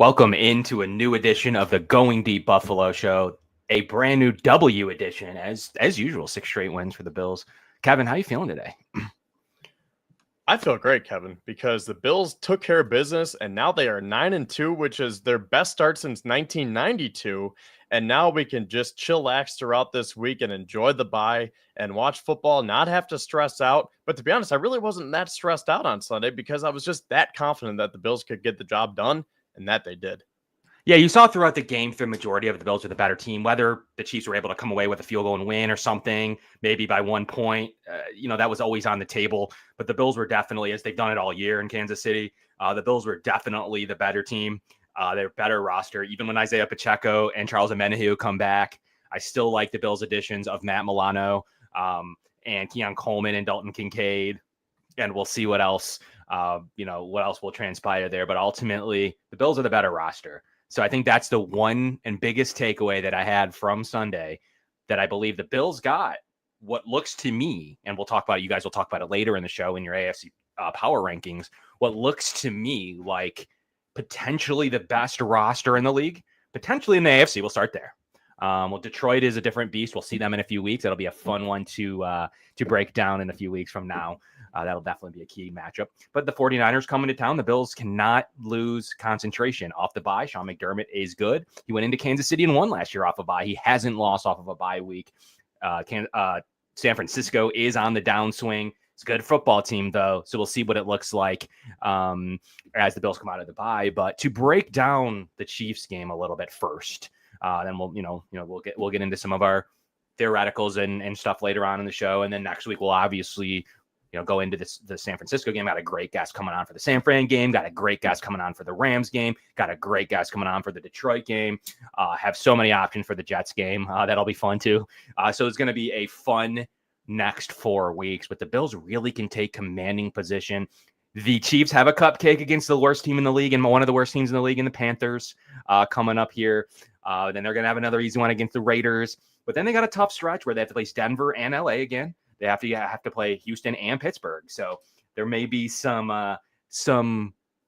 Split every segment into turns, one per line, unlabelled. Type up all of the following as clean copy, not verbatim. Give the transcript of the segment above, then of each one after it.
Welcome into a new edition of the Going Deep Buffalo Show, a brand new W edition, as usual, 6 straight wins for the Bills. Kevin, how you feeling today?
I feel great, Kevin, because the Bills took care of business and now they are 9-2, which is their best start since 1992. And now we can just chillax throughout this week and enjoy the bye and watch football, not have to stress out. But to be honest, I really wasn't that stressed out on Sunday because I was just that confident that the Bills could get the job done, and that they did.
Yeah, you saw throughout the game, the majority of the Bills were the better team, whether the Chiefs were able to come away with a field goal and win or something, maybe by 1 point. That was always on the table. But the Bills were definitely, as they've done it all year in Kansas City, the Bills were definitely the better team. They're better roster. Even when Isaiah Pacheco and Charles Omenihu come back, I still like the Bills' additions of Matt Milano and Keon Coleman and Dalton Kincaid. And we'll see what else, what else will transpire there. But ultimately, the Bills are the better roster. So I think that's the one and biggest takeaway that I had from Sunday, that I believe the Bills got what looks to me, and we'll talk about it, you guys will talk about it later in the show in your AFC Power Rankings, what looks to me like potentially the best roster in the league, potentially in the AFC. We'll start there. Well, Detroit is a different beast. We'll see them in a few weeks. That'll be a fun one to break down in a few weeks from now. That'll definitely be a key matchup. But the 49ers coming to town. The Bills cannot lose concentration off the bye. Sean McDermott is good. He went into Kansas City and won last year off a bye. He hasn't lost off of a bye week. San Francisco is on the downswing. It's a good football team, though, so we'll see what it looks like as the Bills come out of the bye. But to break down the Chiefs game a little bit first, then we'll get into some of our theoreticals and stuff later on in the show, and then next week we'll obviously go into the San Francisco game. Got a great guest coming on for the San Fran game. Got a great guest coming on for the Rams game. Got a great guest coming on for the Detroit game. Have so many options for the Jets game. That'll be fun too. So it's going to be a fun next 4 weeks, but the Bills really can take commanding position. The Chiefs have a cupcake against the worst team in the league and one of the worst teams in the league in the Panthers coming up here. Then they're going to have another easy one against the Raiders. But then they got a tough stretch where they have to face Denver and LA again. They have to play Houston and Pittsburgh. So there may be some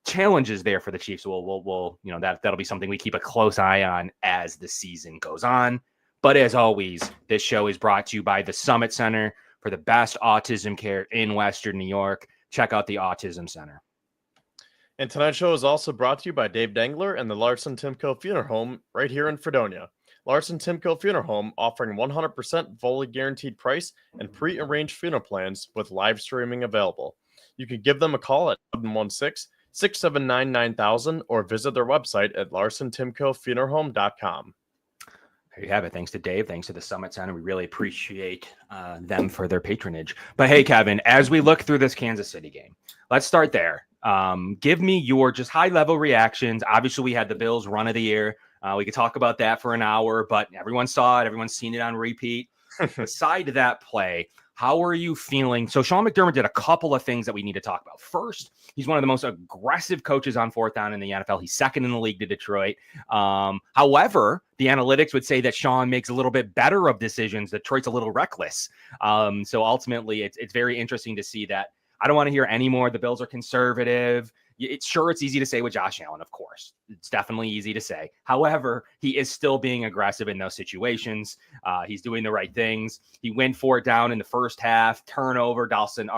challenges there for the Chiefs. We'll that'll be something we keep a close eye on as the season goes on. But as always, this show is brought to you by the Summit Center for the best autism care in Western New York. Check out the Autism Center.
And tonight's show is also brought to you by Dave Dengler and the Larson-Timko Funeral Home right here in Fredonia. Larson-Timko Funeral Home offering 100% fully guaranteed price and pre-arranged funeral plans with live streaming available. You can give them a call at 716-679-9000 or visit their website at larsontimkofuneralhome.com.
There you have it. Thanks to Dave. Thanks to the Summit Center. We really appreciate them for their patronage. But hey, Kevin, as we look through this Kansas City game, let's start there. Give me your just high-level reactions. Obviously, we had the Bills run of the year. We could talk about that for an hour, but everyone saw it. Everyone's seen it on repeat. Aside that play, how are you feeling? So Sean McDermott did a couple of things that we need to talk about. First, he's one of the most aggressive coaches on fourth down in the NFL. He's second in the league to Detroit. However, the analytics would say that Sean makes a little bit better of decisions. Detroit's a little reckless. So ultimately, it's very interesting to see that. I don't want to hear any more. The Bills are conservative. It's easy to say with Josh Allen, of course. It's definitely easy to say. However, he is still being aggressive in those situations. He's doing the right things. He went for it down in the first half. Turnover. Dawson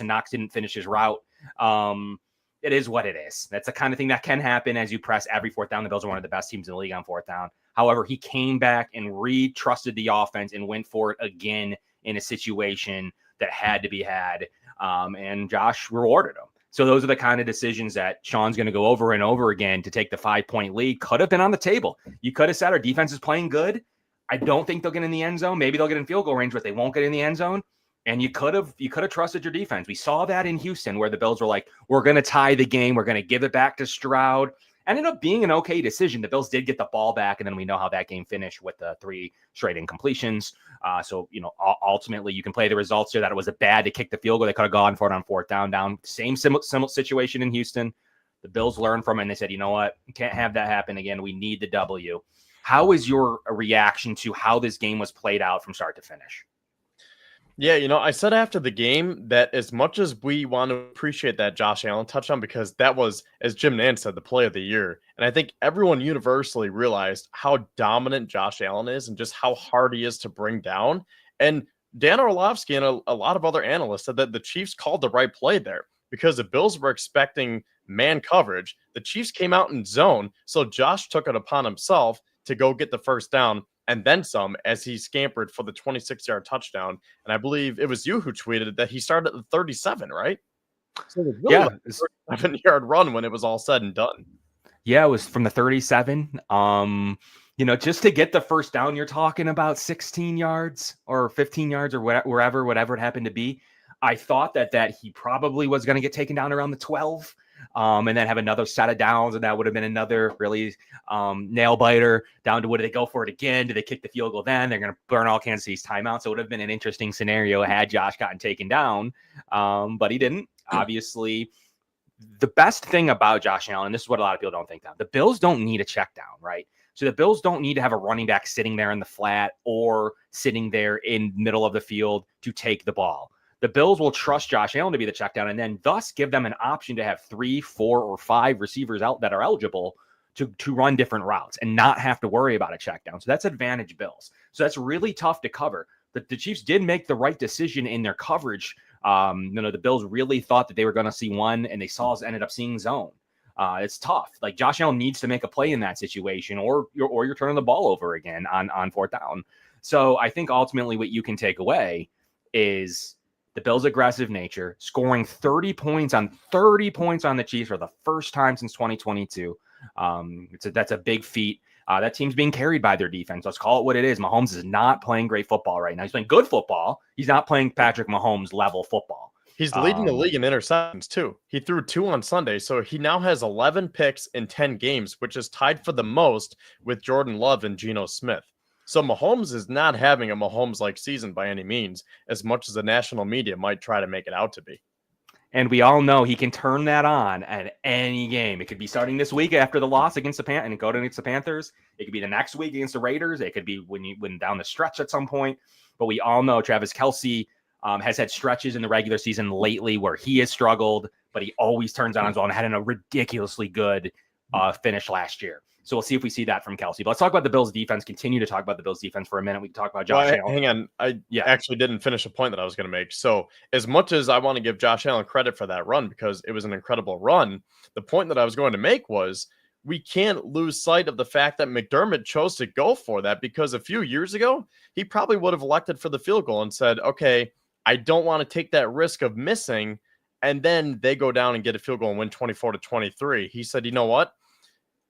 Knox didn't finish his route. It is what it is. That's the kind of thing that can happen as you press every fourth down. The Bills are one of the best teams in the league on fourth down. However, he came back and re-trusted the offense and went for it again in a situation that had to be had. And Josh rewarded him. So those are the kind of decisions that Sean's going to go over and over again to take the 5-point lead. Could have been on the table. You could have said our defense is playing good. I don't think they'll get in the end zone. Maybe they'll get in field goal range, but they won't get in the end zone. And you could have trusted your defense. We saw that in Houston where the Bills were like, we're going to tie the game. We're going to give it back to Stroud. Ended up being an okay decision. The Bills did get the ball back, and then we know how that game finished with the 3 straight incompletions. So ultimately, you can play the results here that it was a bad to kick the field goal. They could have gone for it on fourth down. Same similar situation in Houston. The Bills learned from it, and they said, you know what? We can't have that happen again. We need the W. How is your reaction to how this game was played out from start to finish?
Yeah, I said after the game that as much as we want to appreciate that Josh Allen touchdown, because that was, as Jim Nantz said, the play of the year. And I think everyone universally realized how dominant Josh Allen is and just how hard he is to bring down. And Dan Orlovsky and a lot of other analysts said that the Chiefs called the right play there because the Bills were expecting man coverage. The Chiefs came out in zone. So Josh took it upon himself to go get the first down and then some as he scampered for the 26-yard touchdown. And I believe it was you who tweeted that he started at the 37, right? So it was really
Yeah,
like a 37-yard run when it was all said and done.
Yeah, it was from the 37. Just to get the first down, you're talking about 16 yards or 15 yards or whatever it happened to be. I thought that he probably was going to get taken down around the 12, and then have another set of downs, and that would have been another really nail biter down to, would they go for it again? Do they kick the field goal then? They're going to burn all Kansas City's timeouts. So it would have been an interesting scenario had Josh gotten taken down, but he didn't. Obviously, the best thing about Josh Allen, and this is what a lot of people don't think of, the Bills don't need a check down, right? So the Bills don't need to have a running back sitting there in the flat or sitting there in middle of the field to take the ball. The Bills will trust Josh Allen to be the check down and then thus give them an option to have 3, 4, or 5 receivers out that are eligible to run different routes and not have to worry about a check down. So that's advantage Bills. So that's really tough to cover. The Chiefs did make the right decision in their coverage. The Bills really thought that they were going to see one, and they ended up seeing zone. It's tough. Like, Josh Allen needs to make a play in that situation, or you're turning the ball over again on fourth down. So I think ultimately what you can take away is the Bills' aggressive nature, scoring 30 points on the Chiefs for the first time since 2022. That's a big feat. That team's being carried by their defense. Let's call it what it is. Mahomes is not playing great football right now. He's playing good football. He's not playing Patrick Mahomes level football.
He's leading the league in interceptions too. He threw 2 on Sunday, so he now has 11 picks in 10 games, which is tied for the most with Jordan Love and Geno Smith. So Mahomes is not having a Mahomes-like season by any means, as much as the national media might try to make it out to be.
And we all know he can turn that on at any game. It could be starting this week after the loss against the Panthers. It could be the next week against the Raiders. It could be when down the stretch at some point. But we all know Travis Kelce has had stretches in the regular season lately where he has struggled, but he always turns on as well and had a ridiculously good finish last year. So we'll see if we see that from Kelce. But let's talk about the Bills' defense. Continue to talk about the Bills' defense for a minute. We can talk about Josh Allen.
Hang on. I actually didn't finish a point that I was going to make. So as much as I want to give Josh Allen credit for that run because it was an incredible run, the point that I was going to make was we can't lose sight of the fact that McDermott chose to go for that because a few years ago, he probably would have elected for the field goal and said, okay, I don't want to take that risk of missing. And then they go down and get a field goal and win 24-23. He said, you know what?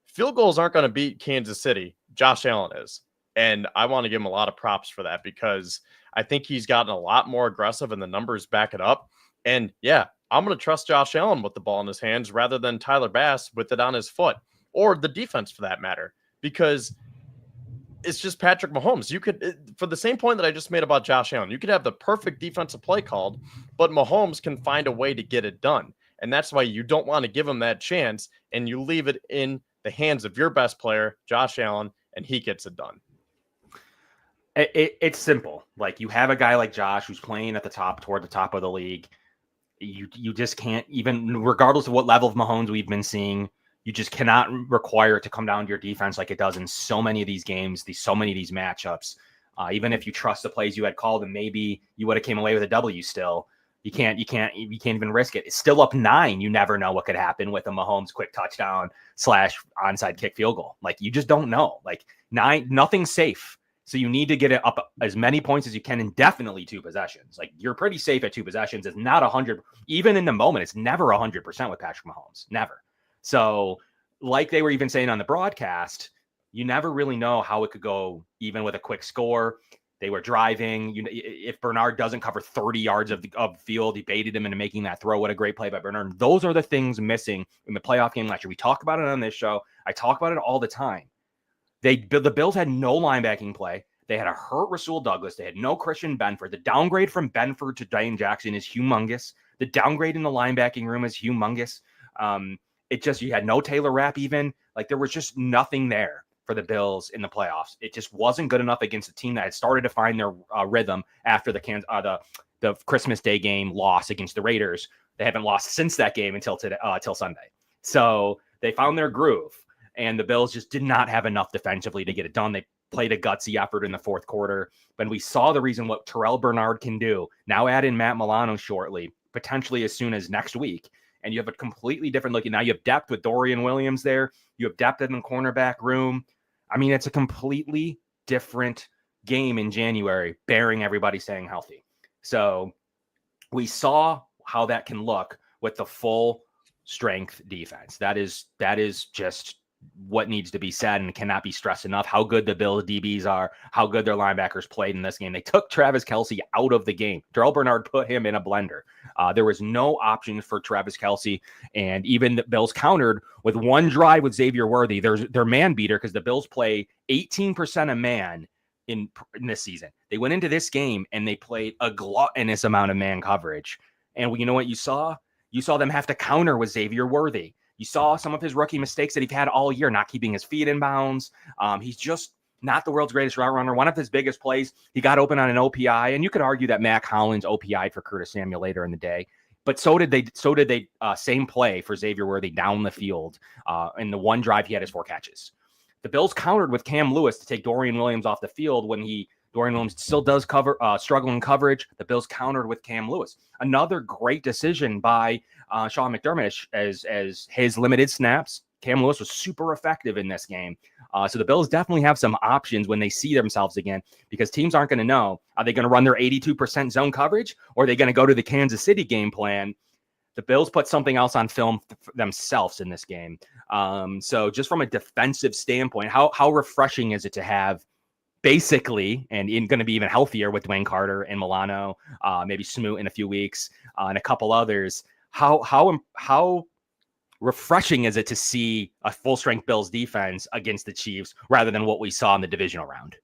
Field goals aren't going to beat Kansas City. Josh Allen is. And I want to give him a lot of props for that because I think he's gotten a lot more aggressive and the numbers back it up. And yeah, I'm going to trust Josh Allen with the ball in his hands rather than Tyler Bass with it on his foot or the defense for that matter, because it's just Patrick Mahomes. You could, for the same point that I just made about Josh Allen, you could have the perfect defensive play called, but Mahomes can find a way to get it done. And that's why you don't want to give him that chance and you leave it in the hands of your best player, Josh Allen, and he gets it done.
It's simple. Like, you have a guy like Josh who's playing at the top, toward the top of the league. You just can't, even regardless of what level of Mahomes we've been seeing, you just cannot require it to come down to your defense like it does in so many of these games, so many of these matchups. Even if you trust the plays you had called and maybe you would have came away with a W still, you can't even risk it. It's still up 9. You never know what could happen with a Mahomes quick touchdown / onside kick field goal. Like, you just don't know. Like, 9, nothing's safe. So you need to get it up as many points as you can in definitely 2 possessions. Like, you're pretty safe at 2 possessions. It's not 100. Even in the moment, it's never 100% with Patrick Mahomes. Never. So, like they were even saying on the broadcast, you never really know how it could go, even with a quick score. They were driving. If Bernard doesn't cover 30 yards of field, he baited him into making that throw. What a great play by Bernard. Those are the things missing in the playoff game last year. We talk about it on this show. I talk about it all the time. The Bills had no linebacking play. They had a hurt Rasul Douglas. They had no Christian Benford. The downgrade from Benford to Dane Jackson is humongous. The downgrade in the linebacking room is humongous. You had no Taylor Rapp even. Like, there was just nothing there. for the Bills in the playoffs. It just wasn't good enough against a team that had started to find their rhythm after the Christmas Day game loss against the Raiders. They haven't lost since that game until today, till Sunday. So they found their groove, and the Bills just did not have enough defensively to get it done. They played a gutsy effort in the fourth quarter, but we saw the reason what Terrell Bernard can do. Now add in Matt Milano shortly, potentially as soon as next week, and you have a completely different look. Now you have depth with Dorian Williams there. You have depth in the cornerback room. I mean, it's a completely different game in January, bearing everybody staying healthy. So we saw how that can look with the full strength defense. That is just what needs to be said and cannot be stressed enough. How good the Bills DBs are, how good their linebackers played in this game. They took Travis Kelce out of the game. Terrell Bernard put him in a blender. There was no option for Travis Kelce, and even the Bills countered with one drive with Xavier Worthy. Their man beater, because the Bills play 18% of man in this season. They went into this game and they played a gluttonous amount of man coverage. And you know what you saw? You saw them have to counter with Xavier Worthy. You saw some of his rookie mistakes that he's had all year, not keeping his feet in bounds. He's just not the world's greatest route runner. One of his biggest plays, he got open on an OPI, and you could argue that Mac Hollins OPI'd for Curtis Samuel later in the day. But so did they. Same play for Xavier Worthy down the field. In the one drive, he had his 4 catches. The Bills countered with Cam Lewis to take Dorian Williams off the field when Dorian Williams still does struggle in coverage. The Bills countered with Cam Lewis. Another great decision by Sean McDermott as his limited snaps. Cam Lewis was super effective in this game. So the Bills definitely have some options when they see themselves again, because teams aren't going to know. Are they going to run their 82% zone coverage, or are they going to go to the Kansas City game plan? The Bills put something else on film themselves in this game. So just from a defensive standpoint, how refreshing is it to have basically, and going to be even healthier with Dwayne Carter and Milano, maybe Smoot in a few weeks, and a couple others. How refreshing is it to see a full-strength Bills defense against the Chiefs rather than what we saw in the divisional round?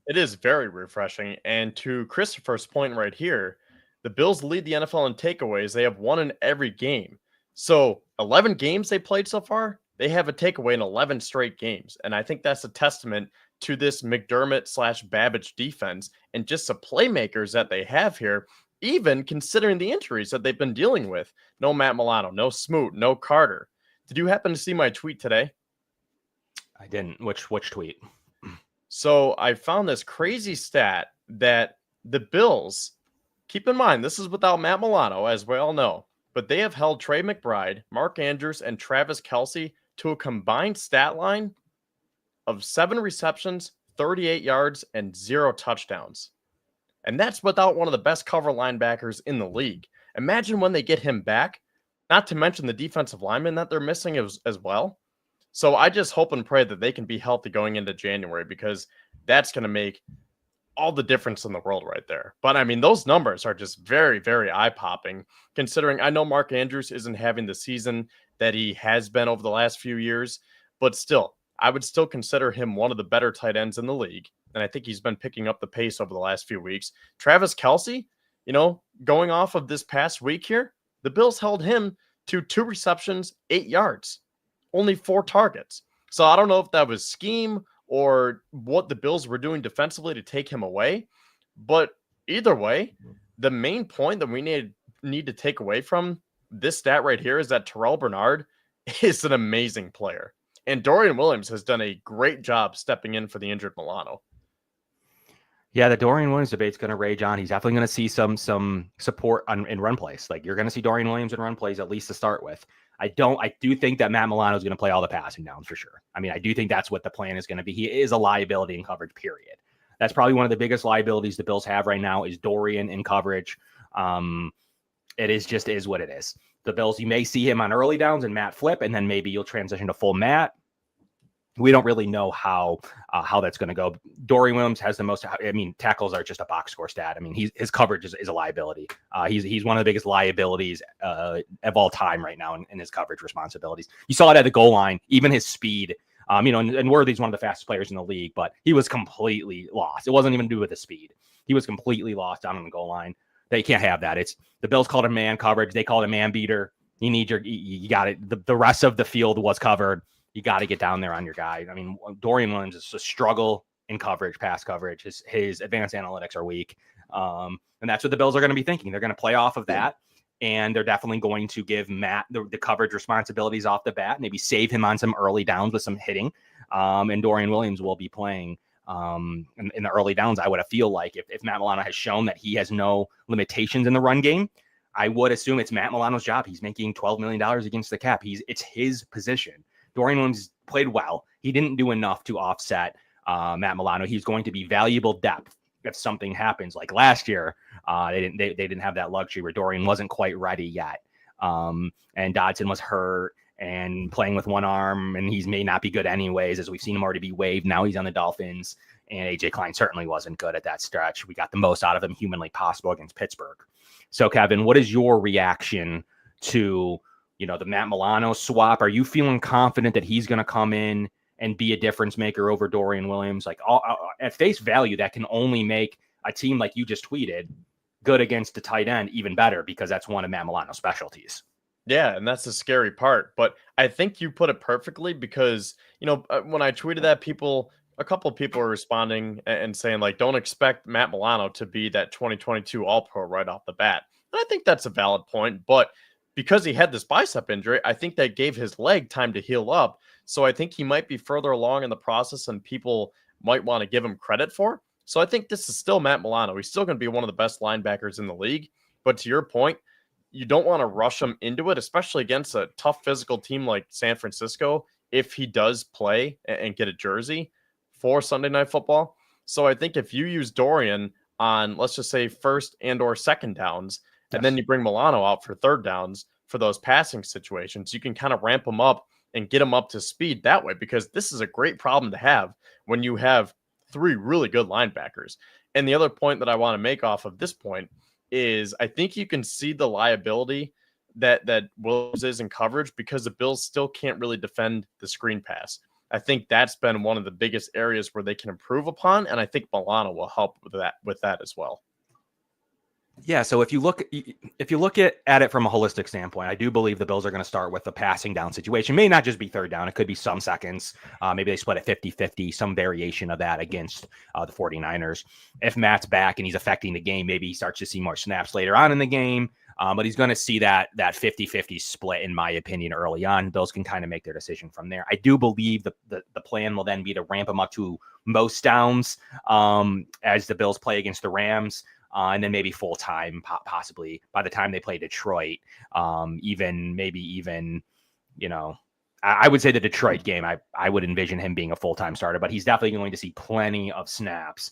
It is very refreshing. And to Christopher's point right here, the Bills lead the NFL in takeaways. They have won in every game. So 11 games they played so far, they have a takeaway in 11 straight games. And I think that's a testament to this McDermott/Babbage defense and just the playmakers that they have here, even considering the injuries that they've been dealing with. No Matt Milano, no Smoot, no Carter. Did you happen to see my tweet today?
I didn't. Which tweet?
So I found this crazy stat that the Bills, keep in mind, this is without Matt Milano, as we all know, but they have held Trey McBride, Mark Andrews, and Travis Kelce to a combined stat line of 7 receptions, 38 yards, and 0 touchdowns. And that's without one of the best cover linebackers in the league. Imagine when they get him back, not to mention the defensive lineman that they're missing as well. So I just hope and pray that they can be healthy going into January, because that's going to make all the difference in the world right there. But I mean, those numbers are just very, very eye-popping, considering I know Mark Andrews isn't having the season that he has been over the last few years, but still, I would still consider him one of the better tight ends in the league. And I think he's been picking up the pace over the last few weeks. Travis Kelce, going off of this past week here, the Bills held him to 2 receptions, 8 yards, only 4 targets. So I don't know if that was scheme or what the Bills were doing defensively to take him away. But either way, the main point that we need to take away from this stat right here is that Terrell Bernard is an amazing player. And Dorian Williams has done a great job stepping in for the injured Milano.
Yeah, the Dorian Williams debate's going to rage on. He's definitely going to see some support in run plays. Like, you're going to see Dorian Williams in run plays at least to start with. I do think that Matt Milano is going to play all the passing downs for sure. I mean, I do think that's what the plan is going to be. He is a liability in coverage, period. That's probably one of the biggest liabilities the Bills have right now is Dorian in coverage. It is what it is. The Bills, you may see him on early downs and Matt flip, and then maybe you'll transition to full Matt. We don't really know how that's going to go. Dorian Williams has the most. I mean, tackles are just a box score stat. I mean, his coverage is a liability. He's one of the biggest liabilities of all time right now in his coverage responsibilities. You saw it at the goal line, even his speed. And Worthy's one of the fastest players in the league, but he was completely lost. It wasn't even to do with the speed. He was completely lost down on the goal line. They can't have that. It's the Bills called him man coverage. They called him man beater. You got it. The rest of the field was covered. you got to get down there on your guy. I mean, Dorian Williams is a struggle in coverage, pass coverage. His advanced analytics are weak. And that's what the Bills are going to be thinking. They're going to play off of that. And they're definitely going to give Matt the coverage responsibilities off the bat, maybe save him on some early downs with some hitting. And Dorian Williams will be playing in the early downs. I would feel like if Matt Milano has shown that he has no limitations in the run game, I would assume it's Matt Milano's job. He's making $12 million against the cap. It's his position. Dorian Williams played well. He didn't do enough to offset Matt Milano. He's going to be valuable depth if something happens like last year. They didn't have that luxury where Dorian wasn't quite ready yet. And Dodson was hurt and playing with one arm, and he may not be good anyways, as we've seen him already be waived. Now he's on the Dolphins, and AJ Klein certainly wasn't good at that stretch. We got the most out of him humanly possible against Pittsburgh. So Kevin, what is your reaction to, the Matt Milano swap? Are you feeling confident that he's going to come in and be a difference maker over Dorian Williams? Like at face value, that can only make a team like you just tweeted good against the tight end even better, because that's one of Matt Milano's specialties.
Yeah, and that's the scary part. But I think you put it perfectly because, when I tweeted that, a couple of people were responding and saying, like, don't expect Matt Milano to be that 2022 All-Pro right off the bat. And I think that's a valid point. But because he had this bicep injury, I think that gave his leg time to heal up. So I think he might be further along in the process than people might want to give him credit for. So I think this is still Matt Milano. He's still going to be one of the best linebackers in the league. But to your point, you don't want to rush him into it, especially against a tough physical team like San Francisco, if he does play and get a jersey for Sunday Night Football. So I think if you use Dorian on, let's just say, first and or second downs, and then you bring Milano out for third downs for those passing situations, you can kind of ramp him up and get him up to speed that way, because this is a great problem to have when you have three really good linebackers. And the other point that I want to make off of this point is I think you can see the liability that Williams is in coverage, because the Bills still can't really defend the screen pass. I think that's been one of the biggest areas where they can improve upon, and I think Milano will help with that as well.
Yeah, so if you look at it from a holistic standpoint, I do believe the Bills are going to start with the passing down situation. May not just be third down. It could be some seconds. Maybe they split it 50-50, some variation of that against the 49ers. If Matt's back and he's affecting the game, maybe he starts to see more snaps later on in the game. But he's going to see that 50-50 split, in my opinion, early on. Bills can kind of make their decision from there. I do believe the plan will then be to ramp him up to most downs as the Bills play against the Rams. And then maybe full time, possibly by the time they play Detroit, I would say the Detroit game, I would envision him being a full-time starter, but he's definitely going to see plenty of snaps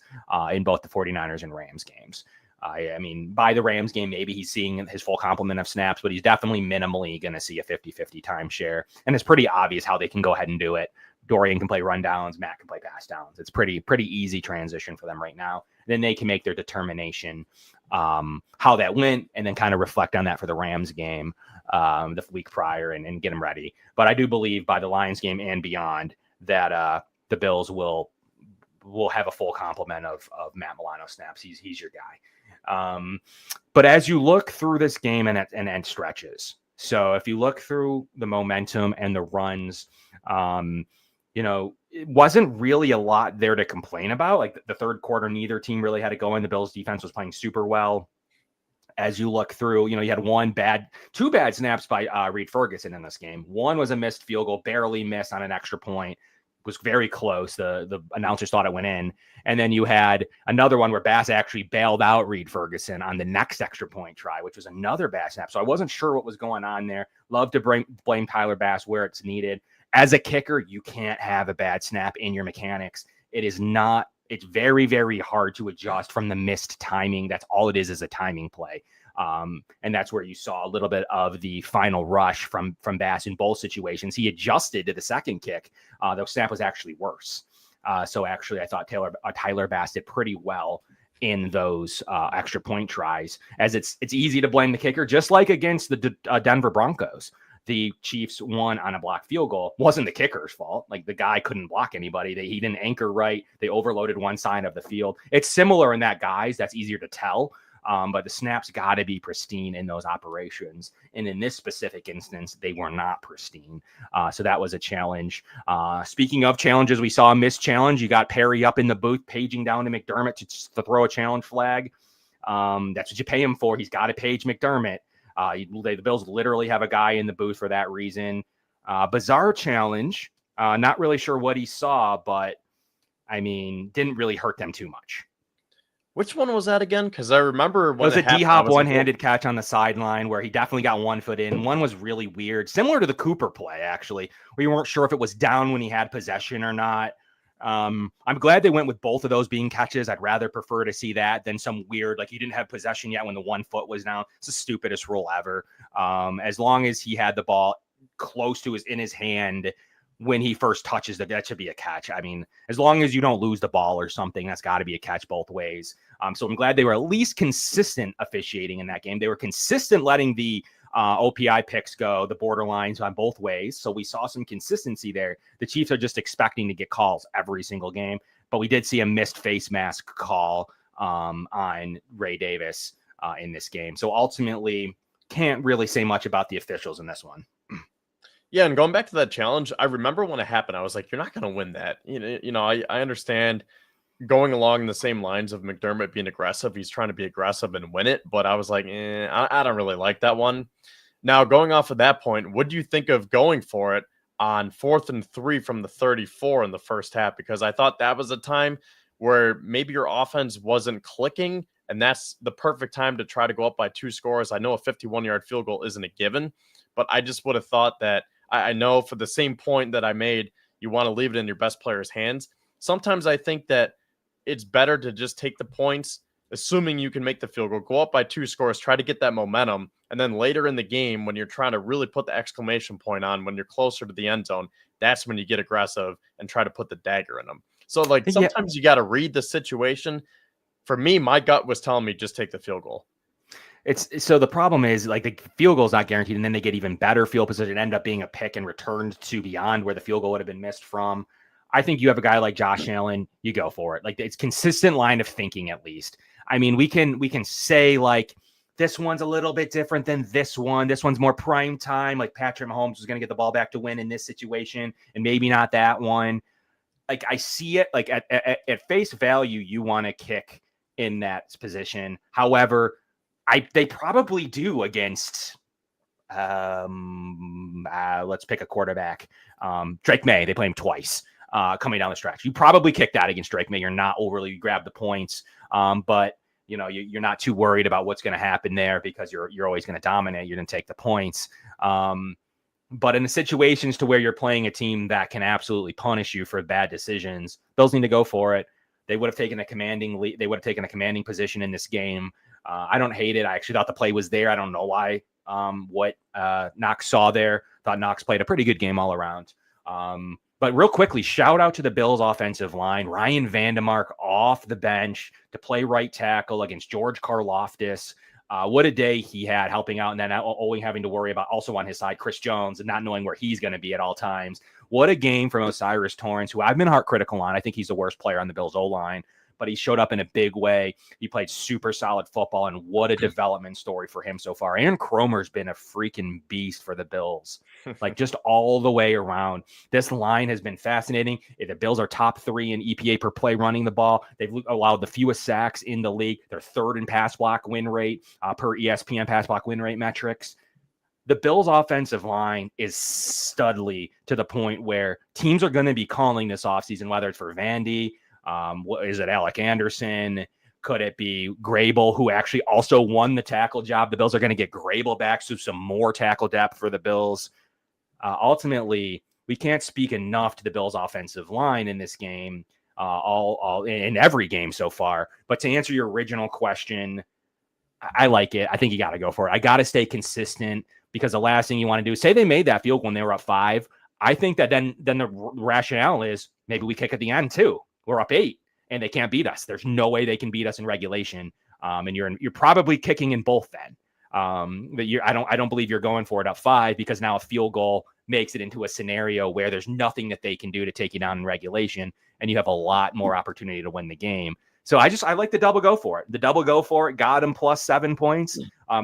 in both the 49ers and Rams games. I mean, by the Rams game, maybe he's seeing his full complement of snaps, but he's definitely minimally going to see a 50-50 timeshare. And it's pretty obvious how they can go ahead and do it. Dorian can play rundowns, Matt can play pass downs. It's pretty easy transition for them right now. Then they can make their determination how that went, and then kind of reflect on that for the Rams game the week prior and get them ready. But I do believe by the Lions game and beyond that the Bills will have a full complement of Matt Milano snaps. He's your guy. But as you look through this game and stretches, so if you look through the momentum and the runs, it wasn't really a lot there to complain about. Like the third quarter, neither team really had it going. The Bills defense was playing super well. As you look through, you had two bad snaps by Reed Ferguson in this game. One was a missed field goal, barely missed on an extra point. Was very close. The announcers thought it went in. And then you had another one where Bass actually bailed out Reed Ferguson on the next extra point try, which was another bad snap. So I wasn't sure what was going on there. Love to blame Tyler Bass where it's needed. As a kicker, you can't have a bad snap in your mechanics. It's very, very hard to adjust from the missed timing. That's all it is a timing play. And that's where you saw a little bit of the final rush from Bass in both situations. He adjusted to the second kick. The snap was actually worse. So actually, I thought Tyler Bass did pretty well in those extra point tries, as it's easy to blame the kicker, just like against the Denver Broncos. The Chiefs won on a blocked field goal. Wasn't the kicker's fault. Like the guy couldn't block anybody. He didn't anchor right. They overloaded one side of the field. It's similar in that, guys. That's easier to tell. but the snaps got to be pristine in those operations. And in this specific instance, they were not pristine. So that was a challenge. Speaking of challenges, we saw a missed challenge. You got Perry up in the booth, paging down to McDermott to throw a challenge flag. That's what you pay him for. He's got to page McDermott. The Bills literally have a guy in the booth for that reason. Bizarre challenge. Not really sure what he saw, but I mean, didn't really hurt them too much.
Which one was that again? Because I remember when
it was a D-Hop one-handed catch on the sideline where he definitely got 1 foot in. One was really weird, similar to the Cooper play, actually, where you weren't sure if it was down when he had possession or not. I'm glad they went with both of those being catches. I'd rather prefer to see that than some weird, like you didn't have possession yet when the 1 foot was down. It's the stupidest rule ever. As long as he had the ball close to in his hand when he first touches that should be a catch. I mean, as long as you don't lose the ball or something, that's got to be a catch both ways. So I'm glad they were at least consistent officiating in that game. They were consistent letting the OPI picks go, the borderlines on both ways. So we saw some consistency there. The Chiefs are just expecting to get calls every single game, but we did see a missed face mask call on Ray Davis in this game. So ultimately, can't really say much about the officials in this one.
Yeah, and going back to that challenge, I remember when it happened, I was like, you're not going to win that. I understand going along the same lines of McDermott being aggressive. He's trying to be aggressive and win it, but I was like, I don't really like that one. Now, going off of that point, what do you think of going for it on 4th and 3 from the 34 in the first half? Because I thought that was a time where maybe your offense wasn't clicking, and that's the perfect time to try to go up by 2 scores. I know a 51-yard field goal isn't a given, but I just would have thought that I know for the same point that I made, you want to leave it in your best player's hands. Sometimes I think that it's better to just take the points, assuming you can make the field goal, go up by 2 scores, try to get that momentum. And then later in the game, when you're trying to really put the exclamation point on, when you're closer to the end zone, that's when you get aggressive and try to put the dagger in them. So like sometimes you got to read the situation. For me, my gut was telling me just take the field goal.
So the problem is like the field goal is not guaranteed, and then they get even better field position, end up being a pick and returned to beyond where the field goal would have been missed from. I think you have a guy like Josh Allen, you go for it. Like it's consistent line of thinking at least. I mean, we can say like this one's a little bit different than this one. This one's more prime time. Like Patrick Mahomes was going to get the ball back to win in this situation, and maybe not that one. Like I see it like at face value, you want to kick in that position. However, they probably do against let's pick a quarterback. Drake May, they play him twice coming down the stretch. You probably kick that against Drake May. You're not overly grab the points, but you're not too worried about what's going to happen there because you're always going to dominate. You're going to take the points. But in the situations to where you're playing a team that can absolutely punish you for bad decisions, Bills need to go for it. They would have taken a commanding lead. They would have taken a commanding position in this game. I don't hate it. I actually thought the play was there. I don't know why. What Knox saw there. Thought Knox played a pretty good game all around. But real quickly, shout out to the Bills offensive line. Ryan Vandemark off the bench to play right tackle against George Karlaftis. What a day he had helping out, and then only having to worry about also on his side Chris Jones and not knowing where he's going to be at all times. What a game from Osiris Torrance, who I've been heart critical on. I think he's the worst player on the Bills O-line, but he showed up in a big way. He played super solid football, and what a development story for him so far. Aaron Cromer's been a freaking beast for the Bills, like just all the way around. This line has been fascinating. The Bills are top 3 in EPA per play running the ball. They've allowed the fewest sacks in the league. They're 3rd in pass block win rate per ESPN pass block win rate metrics. The Bills' offensive line is studly to the point where teams are going to be calling this offseason, whether it's for Vandy, what is it, Alec Anderson? Could it be Grable, who actually also won the tackle job? The Bills are going to get Grable back, so some more tackle depth for the Bills. Ultimately, we can't speak enough to the Bills' offensive line in this game, all in every game so far. But to answer your original question, I like it. I think you got to go for it. I got to stay consistent because the last thing you want to do is say they made that field goal when they were up 5. I think that then the rationale is maybe we kick at the end too. We're up 8 and they can't beat us. There's no way they can beat us in regulation. And you're probably kicking in both then. But I don't believe you're going for it up 5 because now a field goal makes it into a scenario where there's nothing that they can do to take you down in regulation, and you have a lot more opportunity to win the game. So I like the double go for it. The double go for it got him plus 7 points.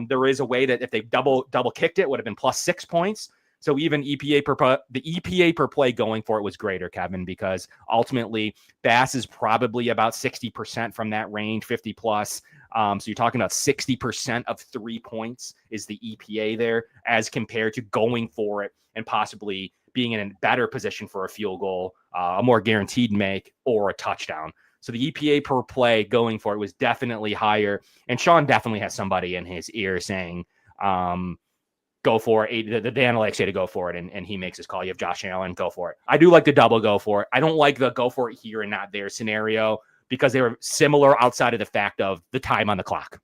There is a way that if they double kicked it, would have been plus 6 points. So even the EPA per play going for it was greater, Kevin, because ultimately Bass is probably about 60% from that range, 50 plus. So you're talking about 60% of 3 points is the EPA there, as compared to going for it and possibly being in a better position for a field goal, a more guaranteed make, or a touchdown. So the EPA per play going for it was definitely higher. And Sean definitely has somebody in his ear saying, go for it. The analytics say to go for it, and he makes his call. You have Josh Allen, go for it. I do like the double go for it. I don't like the go for it here and not there scenario because they were similar outside of the fact of the time on the clock.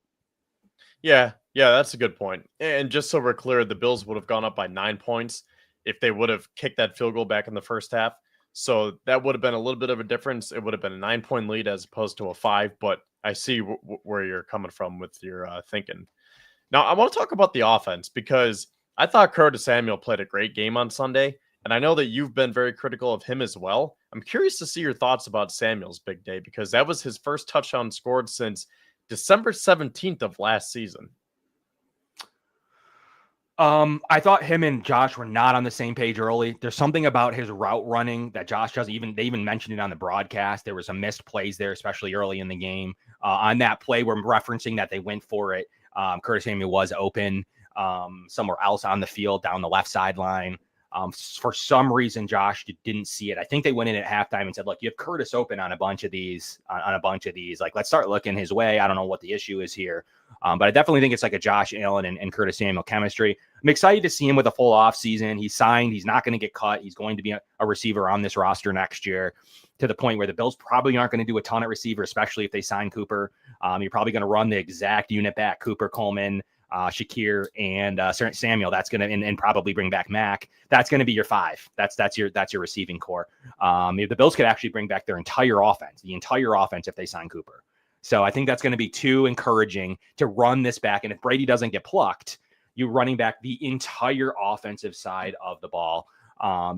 Yeah, that's a good point. And just so we're clear, the Bills would have gone up by 9 points if they would have kicked that field goal back in the first half. So that would have been a little bit of a difference. It would have been a 9-point lead as opposed to a 5, but I see where you're coming from with your thinking. Now, I want to talk about the offense because I thought Curtis Samuel played a great game on Sunday, and I know that you've been very critical of him as well. I'm curious to see your thoughts about Samuel's big day because that was his first touchdown scored since December 17th of last season.
I thought him and Josh were not on the same page early. There's something about his route running that Josh doesn't they even mentioned it on the broadcast. There was some missed plays there, especially early in the game. On that play, we're referencing that they went for it. Curtis Samuel was open somewhere else on the field down the left sideline. For some reason, Josh didn't see it. I think they went in at halftime and said, look, you have Curtis open on a bunch of these, Like, let's start looking his way. I don't know what the issue is here. But I definitely think it's like a Josh Allen and Curtis Samuel chemistry. I'm excited to see him with a full off season. He's signed. He's not going to get cut. He's going to be a receiver on this roster next year, to the point where the Bills probably aren't going to do a ton at receiver, especially if they sign Cooper. You're probably going to run the exact unit back, Cooper, Coleman, Shakir, and Samuel. That's going to and probably bring back Mack. That's going to be your 5. That's your receiving core. The Bills could actually bring back their entire offense, if they sign Cooper. So I think that's going to be too encouraging to run this back. And if Brady doesn't get plucked, you're running back the entire offensive side of the ball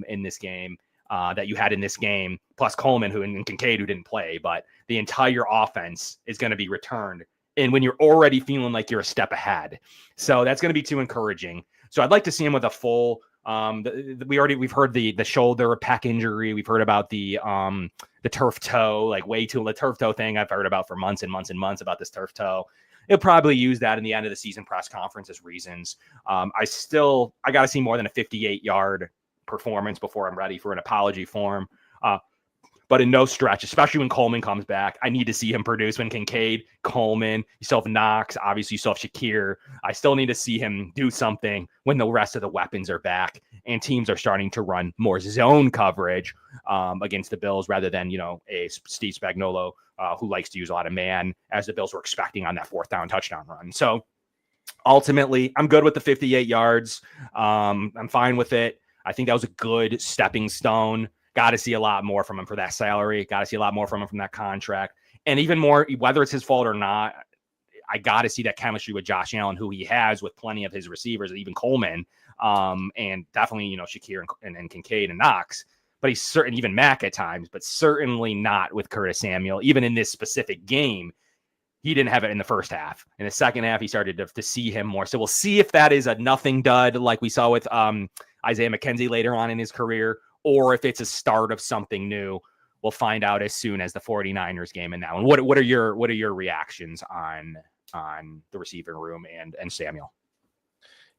in this game that you had in this game, plus Coleman and Kincaid, who didn't play, but the entire offense is going to be returned. And when you're already feeling like you're a step ahead. So that's going to be too encouraging. So I'd like to see him with a full, we've heard the shoulder pec injury. We've heard about the turf toe, the turf toe thing I've heard about for months and months and months about this turf toe. He'll probably use that in the end of the season press conference as reasons. I got to see more than a 58-yard performance before I'm ready for an apology form. But in no stretch, especially when Coleman comes back, I need to see him produce. When Kincaid, Coleman, you still have Knox, obviously you still have Shakir. I still need to see him do something when the rest of the weapons are back and teams are starting to run more zone coverage against the Bills rather than, a Steve Spagnuolo who likes to use a lot of man, as the Bills were expecting on that 4th down touchdown run. So ultimately, I'm good with the 58 yards. I'm fine with it. I think that was a good stepping stone. Got to see a lot more from him for that salary. Got to see a lot more from him from that contract. And even more, whether it's his fault or not, I got to see that chemistry with Josh Allen, who he has with plenty of his receivers, even Coleman, and definitely, Shakir and Kincaid and Knox. But he's certain, even Mack at times, but certainly not with Curtis Samuel. Even in this specific game, he didn't have it in the first half. In the second half, he started to see him more. So we'll see if that is a nothing dud like we saw with Isaiah McKenzie later on in his career, or if it's a start of something new. We'll find out as soon as the 49ers game in that one. What are your reactions on the receiving room and Samuel?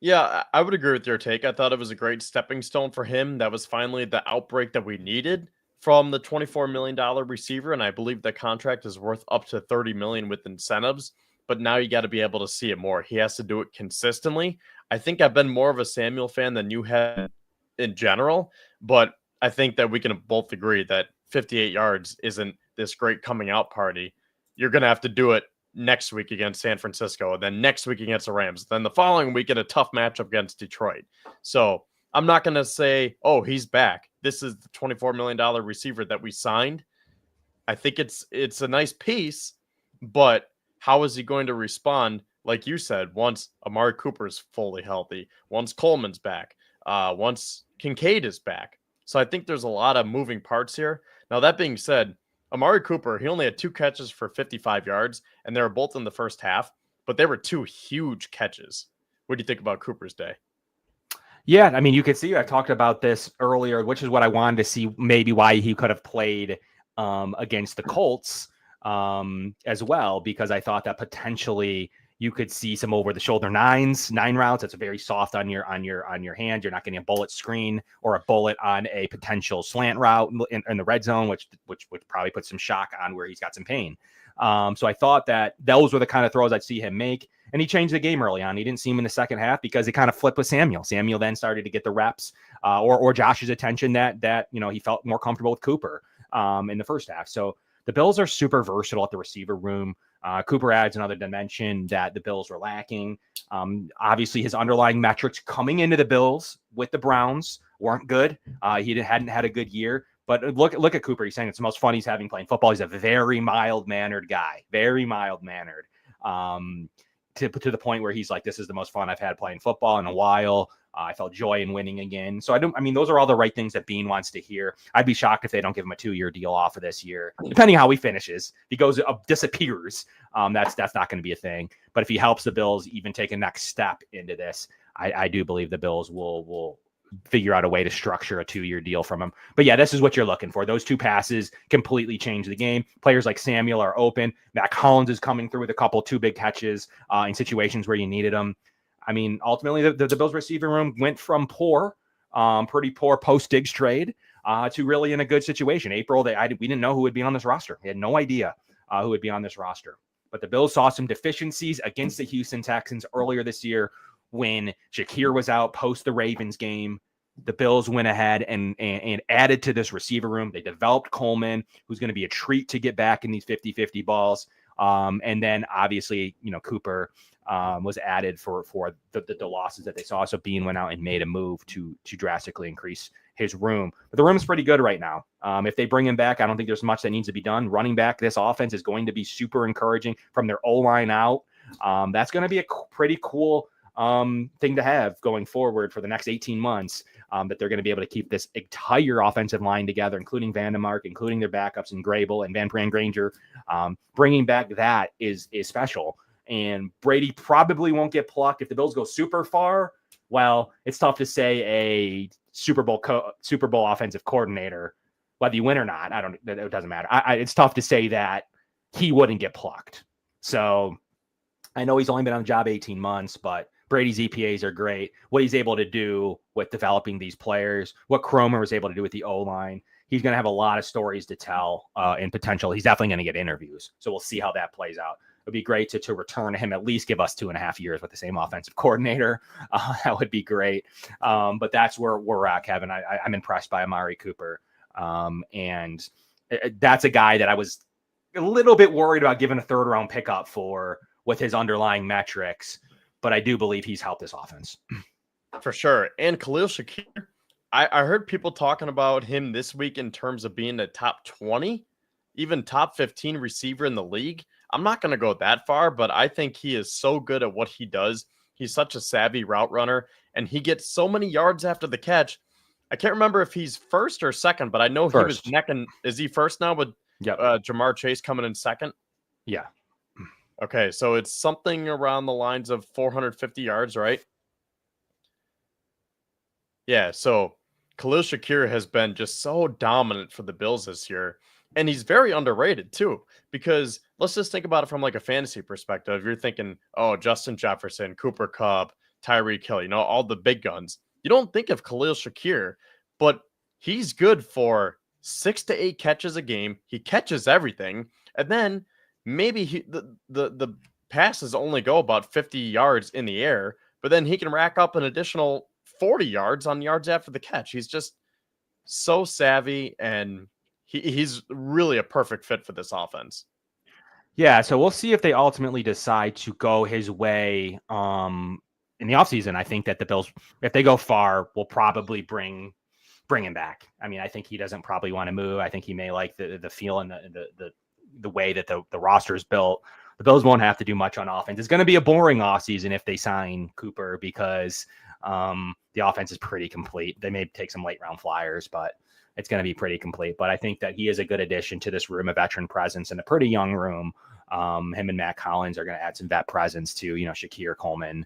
Yeah, I would agree with your take. I thought it was a great stepping stone for him. That was finally the outbreak that we needed from the $24 million receiver. And I believe the contract is worth up to $30 million with incentives. But now you got to be able to see it more. He has to do it consistently. I think I've been more of a Samuel fan than you have in general, but I think that we can both agree that 58 yards isn't this great coming out party. You're going to have to do it next week against San Francisco, and then next week against the Rams, then the following week in a tough matchup against Detroit. So I'm not going to say, oh, he's back. This is the $24 million receiver that we signed. I think it's a nice piece, but how is he going to respond? Like you said, once Amari Cooper's fully healthy, once Coleman's back, once Kincaid is back. So I think there's a lot of moving parts here. Now, that being said, Amari Cooper, he only had 2 catches for 55 yards, and they were both in the first half, but they were 2 huge catches. What do you think about Cooper's day?
Yeah, I mean, you could see I talked about this earlier, which is what I wanted to see, maybe why he could have played against the Colts as well, because I thought that potentially you could see some over the shoulder nine routes. That's very soft on your hand. You're not getting a bullet screen or a bullet on a potential slant route in the red zone, which would probably put some shock on where he's got some pain. So I thought that those were the kind of throws I'd see him make. And he changed the game early on. He didn't see him in the second half because it kind of flipped with Samuel. Samuel then started to get the reps or Josh's attention that he felt more comfortable with Cooper in the first half. So the Bills are super versatile at the receiver room. Cooper adds another dimension that the Bills were lacking. Obviously, his underlying metrics coming into the Bills with the Browns weren't good. He hadn't had a good year. But look at Cooper. He's saying it's the most fun he's having playing football. He's a very mild-mannered guy, very mild-mannered. To the point where he's like, this is the most fun I've had playing football in a while. I felt joy in winning again. So I mean, those are all the right things that Bean wants to hear. I'd be shocked if they don't give him a 2-year deal off of this year, depending how he finishes. If he goes disappears, that's not going to be a thing. But if he helps the Bills even take a next step into this, I do believe the Bills will figure out a way to structure a 2-year deal from him. But yeah, this is what you're looking for. Those 2 passes completely change the game. Players like Samuel are open. Mac Hollins is coming through with a couple 2 big catches in situations where you needed them. I mean, ultimately the Bills receiving room went from pretty poor post-Diggs trade to really in a good situation. April, we didn't know who would be on this roster. We had no idea who would be on this roster. But the Bills saw some deficiencies against the Houston Texans earlier this year when Shakir was out post the Ravens game. The Bills went ahead and added to this receiver room. They developed Coleman, who's going to be a treat to get back in these 50-50 balls. And then obviously, Cooper was added for the losses that they saw. So Bean went out and made a move to drastically increase his room. But the room's pretty good right now. If they bring him back, I don't think there's much that needs to be done. Running back this offense is going to be super encouraging from their O-line out. That's going to be a pretty cool thing to have going forward for the next 18 months, that they're going to be able to keep this entire offensive line together, including Vandemark, including their backups in Grable and Van Pran Granger. Bringing back that is special. And Brady probably won't get plucked if the Bills go super far. Well, it's tough to say a Super Bowl offensive coordinator, whether you win or not. It doesn't matter. It's tough to say that he wouldn't get plucked. So I know he's only been on the job 18 months, but Brady's EPAs are great. What he's able to do with developing these players, what Cromer was able to do with the O-line, he's going to have a lot of stories to tell and potential. He's definitely going to get interviews. So we'll see how that plays out. It'd be great to return him, at least give us 2.5 years with the same offensive coordinator. That would be great. But that's where we're at, Kevin. I'm impressed by Amari Cooper. And that's a guy that I was a little bit worried about giving a 3rd-round pickup for with his underlying metrics. But I do believe he's helped this offense.
For sure. And Khalil Shakir, I heard people talking about him this week in terms of being a top 20, even top 15 receiver in the league. I'm not going to go that far, but I think he is so good at what he does. He's such a savvy route runner, and he gets so many yards after the catch. I can't remember if he's first or second, but I know
First.
He was necking. Is he first now with Jamar Chase coming in second?
Yeah.
Okay, so it's something around the lines of 450 yards, right? Yeah, so Khalil Shakir has been just so dominant for the Bills this year. And he's very underrated too, because let's just think about it from like a fantasy perspective. You're thinking, oh, Justin Jefferson, Cooper Kupp, Tyreek Hill, all the big guns. You don't think of Khalil Shakir, but he's good for 6 to 8 catches a game. He catches everything. And then maybe the passes only go about 50 yards in the air, but then he can rack up an additional 40 yards on yards after the catch. He's just so savvy, and he's really a perfect fit for this offense.
Yeah, so we'll see if they ultimately decide to go his way in the offseason. I think that the Bills, if they go far, will probably bring him back. I mean, I think he doesn't probably want to move. I think he may like the feel and the way that the roster is built. The Bills won't have to do much on offense. It's going to be a boring offseason if they sign Cooper, because the offense is pretty complete. They may take some late round flyers, but it's going to be pretty complete. But I think that he is a good addition to this room, a veteran presence in a pretty young room. Him and Matt Collins are going to add some vet presence to, Shakir Coleman.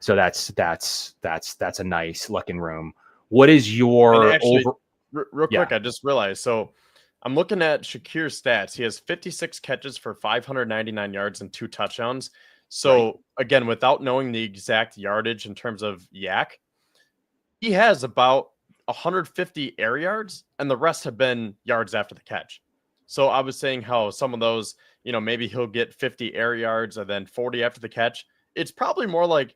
So that's a nice looking room. What is your
real quick? I just realized. So I'm looking at Shakir's stats. He has 56 catches for 599 yards and 2 touchdowns. So again, without knowing the exact yardage in terms of yak, he has about 150 air yards, and the rest have been yards after the catch. So I was saying how some of those, maybe he'll get 50 air yards and then 40 after the catch. It's probably more like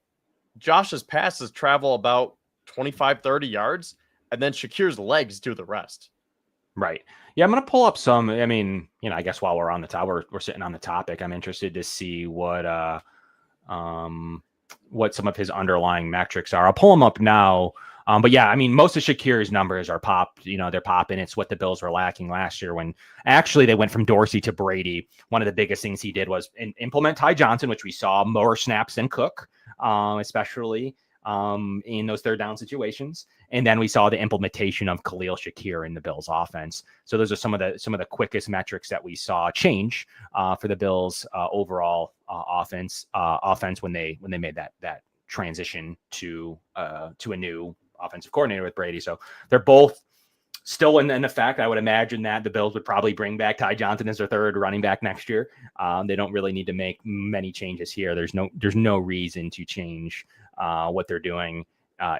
Josh's passes travel about 25, 30 yards, and then Shakir's legs do the rest.
Right. Yeah, I'm going to pull up some. I mean, I guess while we're on the top, we're sitting on the topic. I'm interested to see what some of his underlying metrics are. I'll pull them up now. But yeah, I mean, most of Shakir's numbers are popped. They're popping. It's what the Bills were lacking last year when actually they went from Dorsey to Brady. One of the biggest things he did was implement Ty Johnson, which we saw more snaps than Cook, especially in those third down situations. And then we saw the implementation of Khalil Shakir in the Bills offense. So those are some of the quickest metrics that we saw change for the Bills overall offense when they made that transition to a new offensive coordinator with Brady. So they're both still in effect. I would imagine that the Bills would probably bring back Ty Johnson as their third running back next year. They don't really need to make many changes here. There's no reason to change what they're doing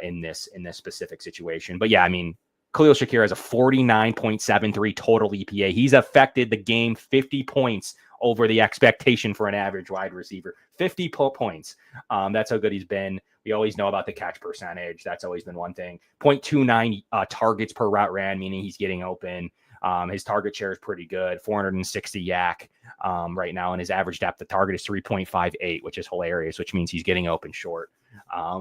in this specific situation. But yeah, I mean, Khalil Shakir has a 49.73 total EPA. He's affected the game 50 points over the expectation for an average wide receiver. 50 points. That's how good he's been. We always know about the catch percentage. That's always been one thing. 0.29 targets per route ran, meaning he's getting open. His target share is pretty good, 460 yak right now, and his average depth of target is 3.58, which is hilarious, which means he's getting open short.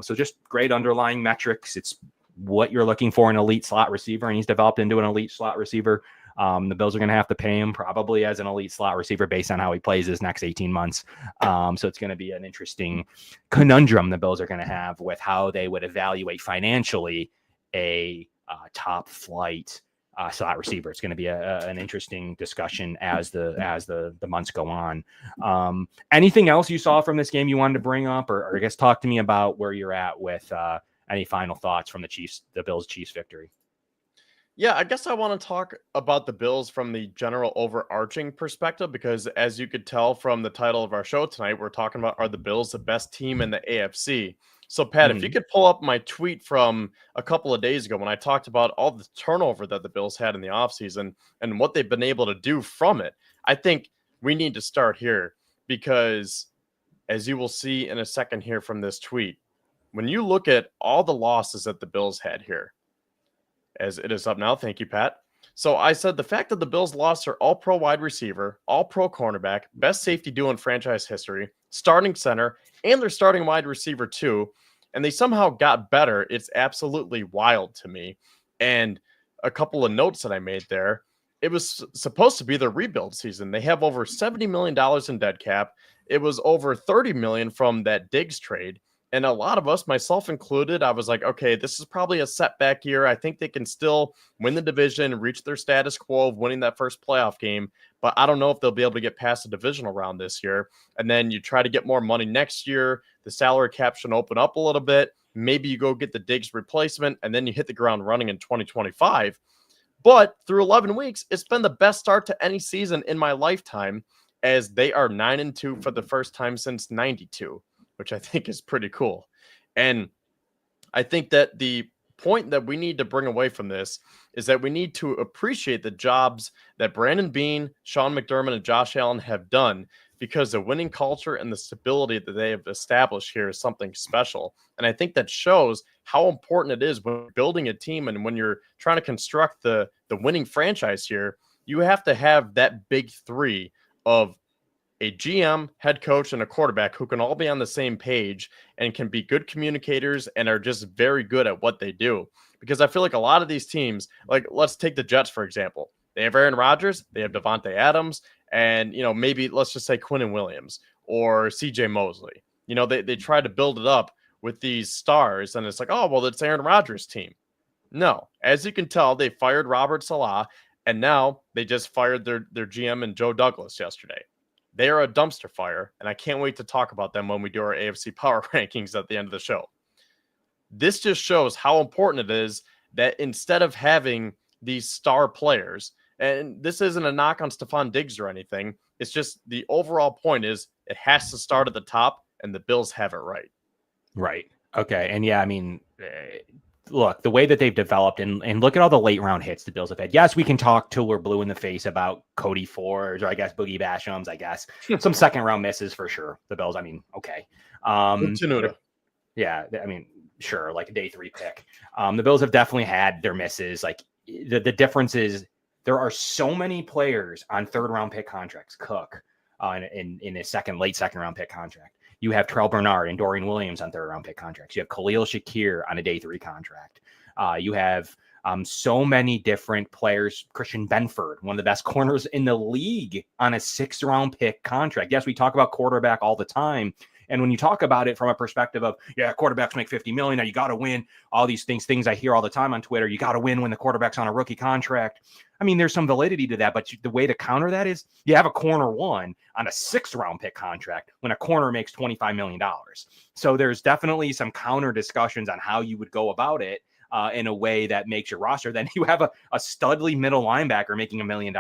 So just great underlying metrics. It's what you're looking for in an elite slot receiver, and he's developed into an elite slot receiver. The Bills are going to have to pay him probably as an elite slot receiver based on how he plays his next 18 months. So it's going to be an interesting conundrum the Bills are going to have with how they would evaluate financially a top flight slot receiver. It's going to be an interesting discussion as the months go on. Anything else you saw from this game you wanted to bring up, or I guess talk to me about where you're at with any final thoughts from the Bills-Chiefs victory?
Yeah, I guess I want to talk about the Bills from the general overarching perspective, because as you could tell from the title of our show tonight, we're talking about, are the Bills the best team in the AFC? So, Pat, if you could pull up my tweet from a couple of days ago when I talked about all the turnover that the Bills had in the offseason and what they've been able to do from it, I think we need to start here because, as you will see in a second here from this tweet, when you look at all the losses that the Bills had here, as it is up now. Thank you, Pat. So I said the fact that the Bills lost their all-pro wide receiver, all-pro cornerback, best safety duo in franchise history, starting center, and their starting wide receiver too, and they somehow got better, it's absolutely wild to me. And a couple of notes that I made there, it was supposed to be their rebuild season. They have over $70 million in dead cap. It was over $30 million from that Diggs trade. And a lot of us, myself included, I was like, okay, this is probably a setback year. I think they can still win the division and reach their status quo of winning that first playoff game. But I don't know if they'll be able to get past the divisional round this year. And then you try to get more money next year. The salary cap should open up a little bit. Maybe you go get the Diggs replacement, and then you hit the ground running in 2025. But through 11 weeks, it's been the best start to any season in my lifetime, as they are 9-2 for the first time since 92. Which I think is pretty cool. And I think that the point that we need to bring away from this is that we need to appreciate the jobs that Brandon Beane, Sean McDermott, and Josh Allen have done, because the winning culture and the stability that they have established here is something special. And I think that shows how important it is when building a team and when you're trying to construct the winning franchise here, you have to have that big three of a GM, head coach, and a quarterback who can all be on the same page and can be good communicators and are just very good at what they do. Because I feel like a lot of these teams, like let's take the Jets, for example. They have Aaron Rodgers, they have Devontae Adams, and, maybe let's just say Quinnen Williams or CJ Mosley. They try to build it up with these stars, and it's like, oh, well, it's Aaron Rodgers' team. No. As you can tell, they fired Robert Salah, and now they just fired their GM and Joe Douglas yesterday. They are a dumpster fire, and I can't wait to talk about them when we do our AFC Power Rankings at the end of the show. This just shows how important it is that instead of having these star players, and this isn't a knock on Stephon Diggs or anything, it's just the overall point is it has to start at the top, and the Bills have it right.
Right. Okay. And yeah, I mean, look, the way that they've developed and look at all the late round hits the Bills have had. Yes, we can talk till we're blue in the face about Cody Ford or I guess Boogie Bashams, I guess. Some second round misses for sure. The Bills, I mean, okay. Yeah, I mean, sure, like a day 3 pick. The Bills have definitely had their misses. Like the difference is there are so many players on 3rd round pick contracts. Cook in a late second round pick contract. You have Terrell Bernard and Dorian Williams on 3rd round pick contracts. You have Khalil Shakir on a day 3 contract. You have so many different players. Christian Benford, one of the best corners in the league, on a 6th round pick contract. Yes, we talk about quarterback all the time. And when you talk about it from a perspective of, yeah, quarterbacks make $50 million. Now you got to win. All these things I hear all the time on Twitter. You got to win when the quarterback's on a rookie contract. I mean, there's some validity to that, but the way to counter that is you have a corner 1 on a 6th round pick contract when a corner makes $25 million. So there's definitely some counter discussions on how you would go about it in a way that makes your roster. Then you have a studly middle linebacker making $1 million.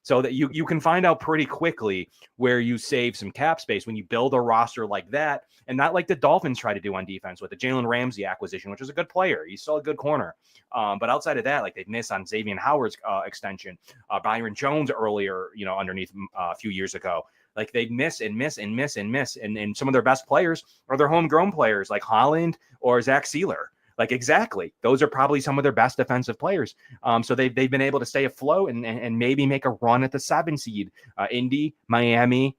So that you can find out pretty quickly where you save some cap space when you build a roster like that, and not like the Dolphins try to do on defense with the Jalen Ramsey acquisition, which is a good player. He's still a good corner. But outside of that, like they've missed on Xavier Howard's extension, Byron Jones earlier, underneath a few years ago. Like they miss. And some of their best players are their homegrown players like Holland or Zach Sealer. Like exactly. Those are probably some of their best defensive players. So they've been able to stay afloat and maybe make a run at the 7 seed. Indy, Miami,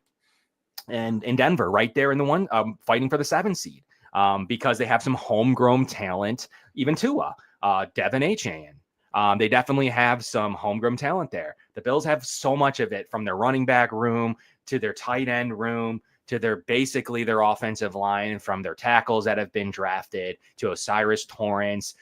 and Denver right there in the one fighting for the 7 seed because they have some homegrown talent, even Tua, Devin Achane. They definitely have some homegrown talent there. The Bills have so much of it, from their running back room to their tight end room to their offensive line, from their tackles that have been drafted to Osiris Torrance.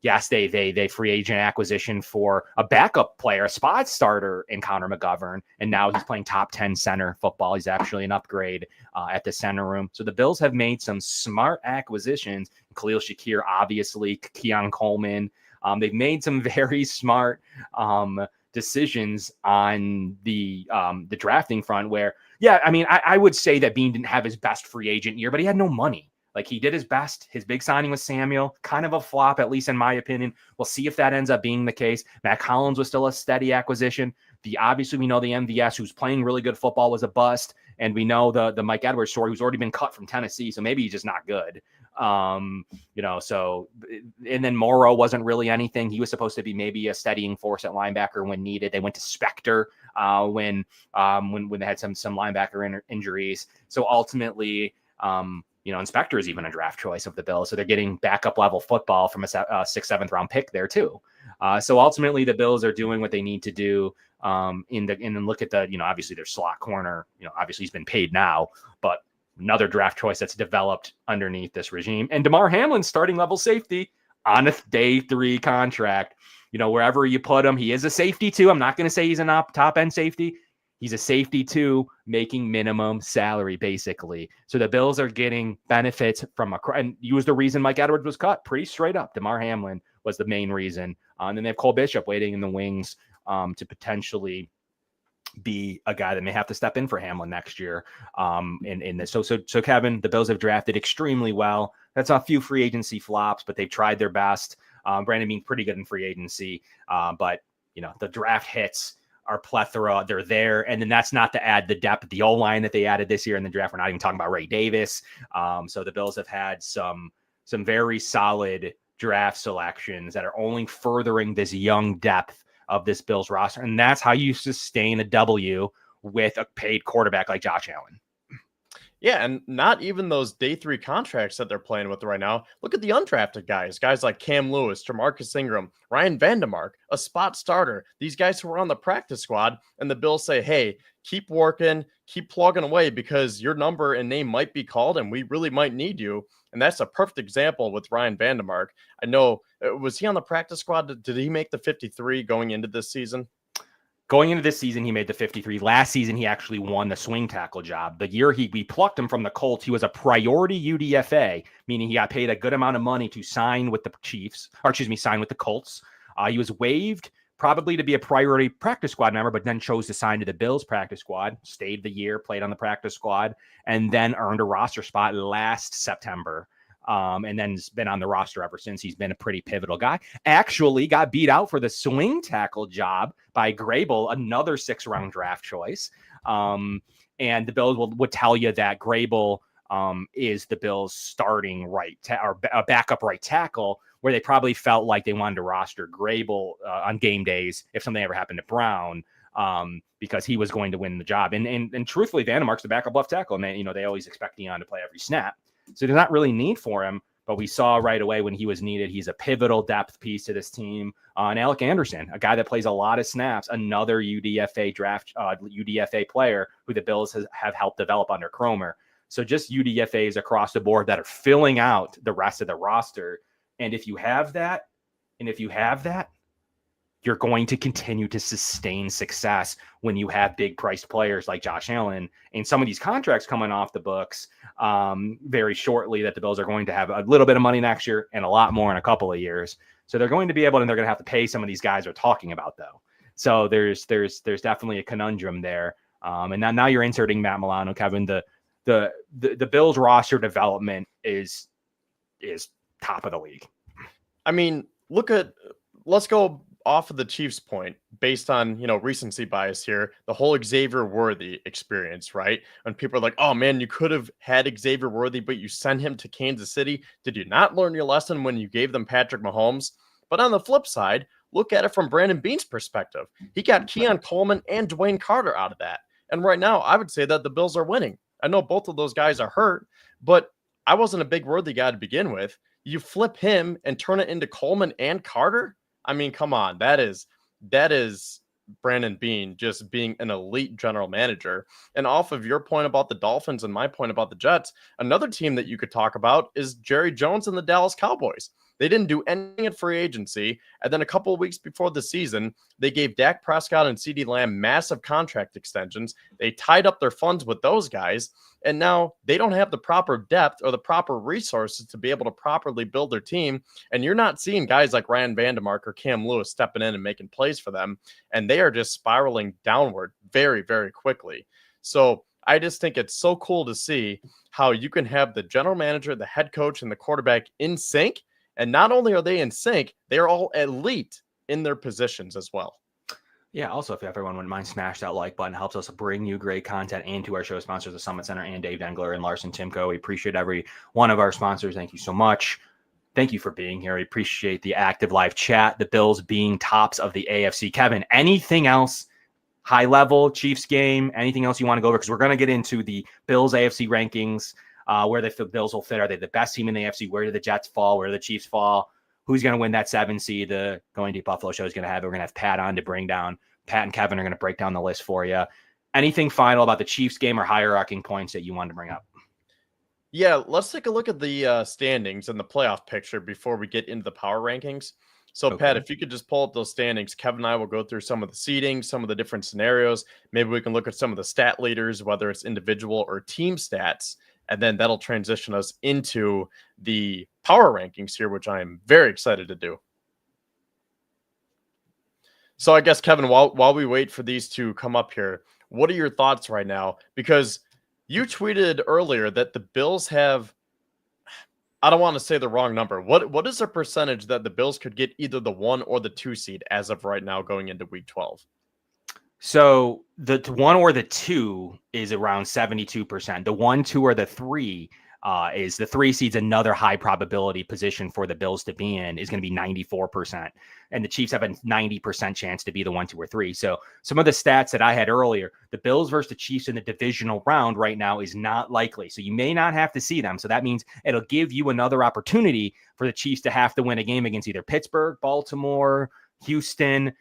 Yes, they free agent acquisition for a backup player, a spot starter in Connor McGovern, and now he's playing top 10 center football. He's actually an upgrade at the center room. So the Bills have made some smart acquisitions. Khalil Shakir, obviously, Keon Coleman. They've made some very smart decisions on the drafting front where, yeah, I mean, I would say that Bean didn't have his best free agent year, but he had no money. Like he did his best. His big signing was Samuel, kind of a flop, at least in my opinion. We'll see if that ends up being the case. Matt Collins was still a steady acquisition. Obviously we know the MVS, who's playing really good football, was a bust. And we know the Mike Edwards story, who's already been cut from Tennessee. So maybe he's just not good. So, and then Morrow wasn't really anything. He was supposed to be maybe a steadying force at linebacker when needed. They went to Spector when they had some linebacker injuries. So ultimately, and Spector is even a draft choice of the Bills. So they're getting backup level football from a 6th, 7th round pick there too. So ultimately the Bills are doing what they need to do. And then look at the, obviously their slot corner, obviously he's been paid now, but another draft choice that's developed underneath this regime. And Damar Hamlin, starting level safety on a day 3 contract, wherever you put him, he is a safety too. I'm not going to say he's a top end safety. He's a safety too, making minimum salary basically. So the Bills are getting benefits from and he was the reason Mike Edwards was cut, pretty straight up. Damar Hamlin was the main reason. And then they have Cole Bishop waiting in the wings to potentially be a guy that may have to step in for Hamlin next year. In this. So Kevin, the Bills have drafted extremely well. That's a few free agency flops, but they've tried their best. Brandon Beane pretty good in free agency. But the draft hits are plethora. They're there. And then that's not to add the depth, the O-line that they added this year in the draft. We're not even talking about Ray Davis. So the Bills have had some very solid draft selections that are only furthering this young depth of this Bills roster. And that's how you sustain a W with a paid quarterback like Josh Allen.
Yeah, and not even those day 3 contracts that they're playing with right now. Look at the undrafted guys like Cam Lewis, Jamarcus Ingram, Ryan Vandemark, a spot starter. These guys who are on the practice squad, and the Bills say, hey, keep working, keep plugging away because your number and name might be called and we really might need you. And that's a perfect example with Ryan Vandemark. I know, was he on the practice squad? Did he make the 53 going into this season?
Going into this season, he made the 53. Last season, he actually won the swing tackle job. The year we plucked him from the Colts, he was a priority UDFA, meaning he got paid a good amount of money to sign with the Chiefs, or excuse me, sign with the Colts. He was waived probably to be a priority practice squad member, but then chose to sign to the Bills practice squad, stayed the year, played on the practice squad, and then earned a roster spot last September. And then has been on the roster ever since. He's been a pretty pivotal guy. Actually got beat out for the swing tackle job by Grable, another 6th-round draft choice. And the Bills would tell you that Grable is the Bills' starting or a backup right tackle, where they probably felt like they wanted to roster Grable on game days if something ever happened to Brown, because he was going to win the job. And truthfully, Vandemark's the backup left tackle, and they always expect Deion to play every snap. So there's not really need for him, but we saw right away when he was needed, he's a pivotal depth piece to this team. And Alec Anderson, a guy that plays a lot of snaps, another UDFA player who the Bills have helped develop under Cromer. So just UDFAs across the board that are filling out the rest of the roster. And if you have that, you're going to continue to sustain success when you have big priced players like Josh Allen and some of these contracts coming off the books very shortly that the Bills are going to have a little bit of money next year and a lot more in a couple of years. So they're going to be able, and they're going to have to pay some of these guys we're talking about though. So there's definitely a conundrum there. And now you're inserting Matt Milano, Kevin. The Bills roster development is top of the league.
I mean, let's go off of the Chiefs point based on, recency bias here, the whole Xavier Worthy experience, right? When people are like, oh man, you could have had Xavier Worthy, but you sent him to Kansas City. Did you not learn your lesson when you gave them Patrick Mahomes? But on the flip side, look at it from Brandon Beane's perspective. He got Keon Coleman and Dwayne Carter out of that. And right now, I would say that the Bills are winning. I know both of those guys are hurt, but I wasn't a big Worthy guy to begin with. You flip him and turn it into Coleman and Carter? I mean, come on. That is Brandon Beane just being an elite general manager. And off of your point about the Dolphins and my point about the Jets, another team that you could talk about is Jerry Jones and the Dallas Cowboys. They didn't do anything at free agency. And then a couple of weeks before the season, they gave Dak Prescott and CeeDee Lamb massive contract extensions. They tied up their funds with those guys. And now they don't have the proper depth or the proper resources to be able to properly build their team. And you're not seeing guys like Ryan Vandemark or Cam Lewis stepping in and making plays for them. And they are just spiraling downward very, very quickly. So I just think it's so cool to see how you can have the general manager, the head coach, and the quarterback in sync. And not only are they in sync, they are all elite in their positions as well.
Yeah, also, if everyone wouldn't mind, smash that like button. It helps us bring you great content and to our show sponsors, the Summit Center and Dave Dengler and Larson-Timko. We appreciate every one of our sponsors. Thank you so much. Thank you for being here. We appreciate the active live chat, the Bills being tops of the AFC. Kevin, anything else, high level, Chiefs game, anything else you want to go over? Because we're going to get into the Bills AFC rankings, where the Bills will fit. Are they the best team in the AFC? Where do the Jets fall? Where do the Chiefs fall? Who's going to win that 7 seed? The Going Deep Buffalo show is going to have. We're going to have Pat on to bring down. Pat and Kevin are going to break down the list for you. Anything final about the Chiefs game or hierarchy points that you wanted to bring up?
Yeah, let's take a look at the standings and the playoff picture before we get into the power rankings. So, okay. Pat, if you could just pull up those standings, Kevin and I will go through some of the seeding, some of the different scenarios. Maybe we can look at some of the stat leaders, whether it's individual or team stats, and then that'll transition us into the power rankings here, which I am very excited to do. So I guess, Kevin, while we wait for these to come up here, what are your thoughts right now? Because you tweeted earlier that the Bills have, I don't want to say the wrong number. What is the percentage that the Bills could get either the 1 or the 2 seed as of right now going into week 12?
So the 1 or the 2 is around 72%. The 1, 2, or the 3 is the 3 seed's another high probability position for the Bills to be in is going to be 94%. And the Chiefs have a 90% chance to be the 1, 2, or 3. So some of the stats that I had earlier, the Bills versus the Chiefs in the divisional round right now is not likely. So you may not have to see them. So that means it'll give you another opportunity for the Chiefs to have to win a game against either Pittsburgh, Baltimore, Houston.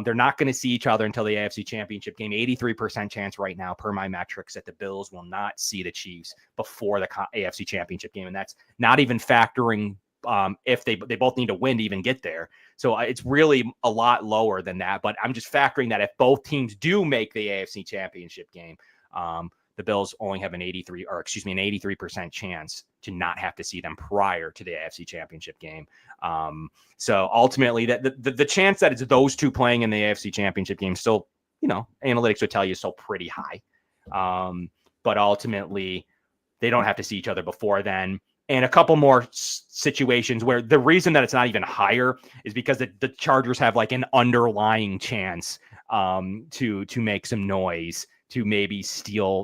They're not going to see each other until the AFC Championship game. 83% chance right now, per my metrics, that the Bills will not see the Chiefs before the AFC Championship game. And that's not even factoring if they both need to win to even get there. So it's really a lot lower than that. But I'm just factoring that if both teams do make the AFC Championship game, the Bills only have an 83% chance to not have to see them prior to the AFC Championship game. So ultimately, that the chance that it's those two playing in the AFC Championship game still, analytics would tell you, still pretty high. But ultimately, they don't have to see each other before then. And a couple more situations where the reason that it's not even higher is because the Chargers have like an underlying chance to make some noise, to maybe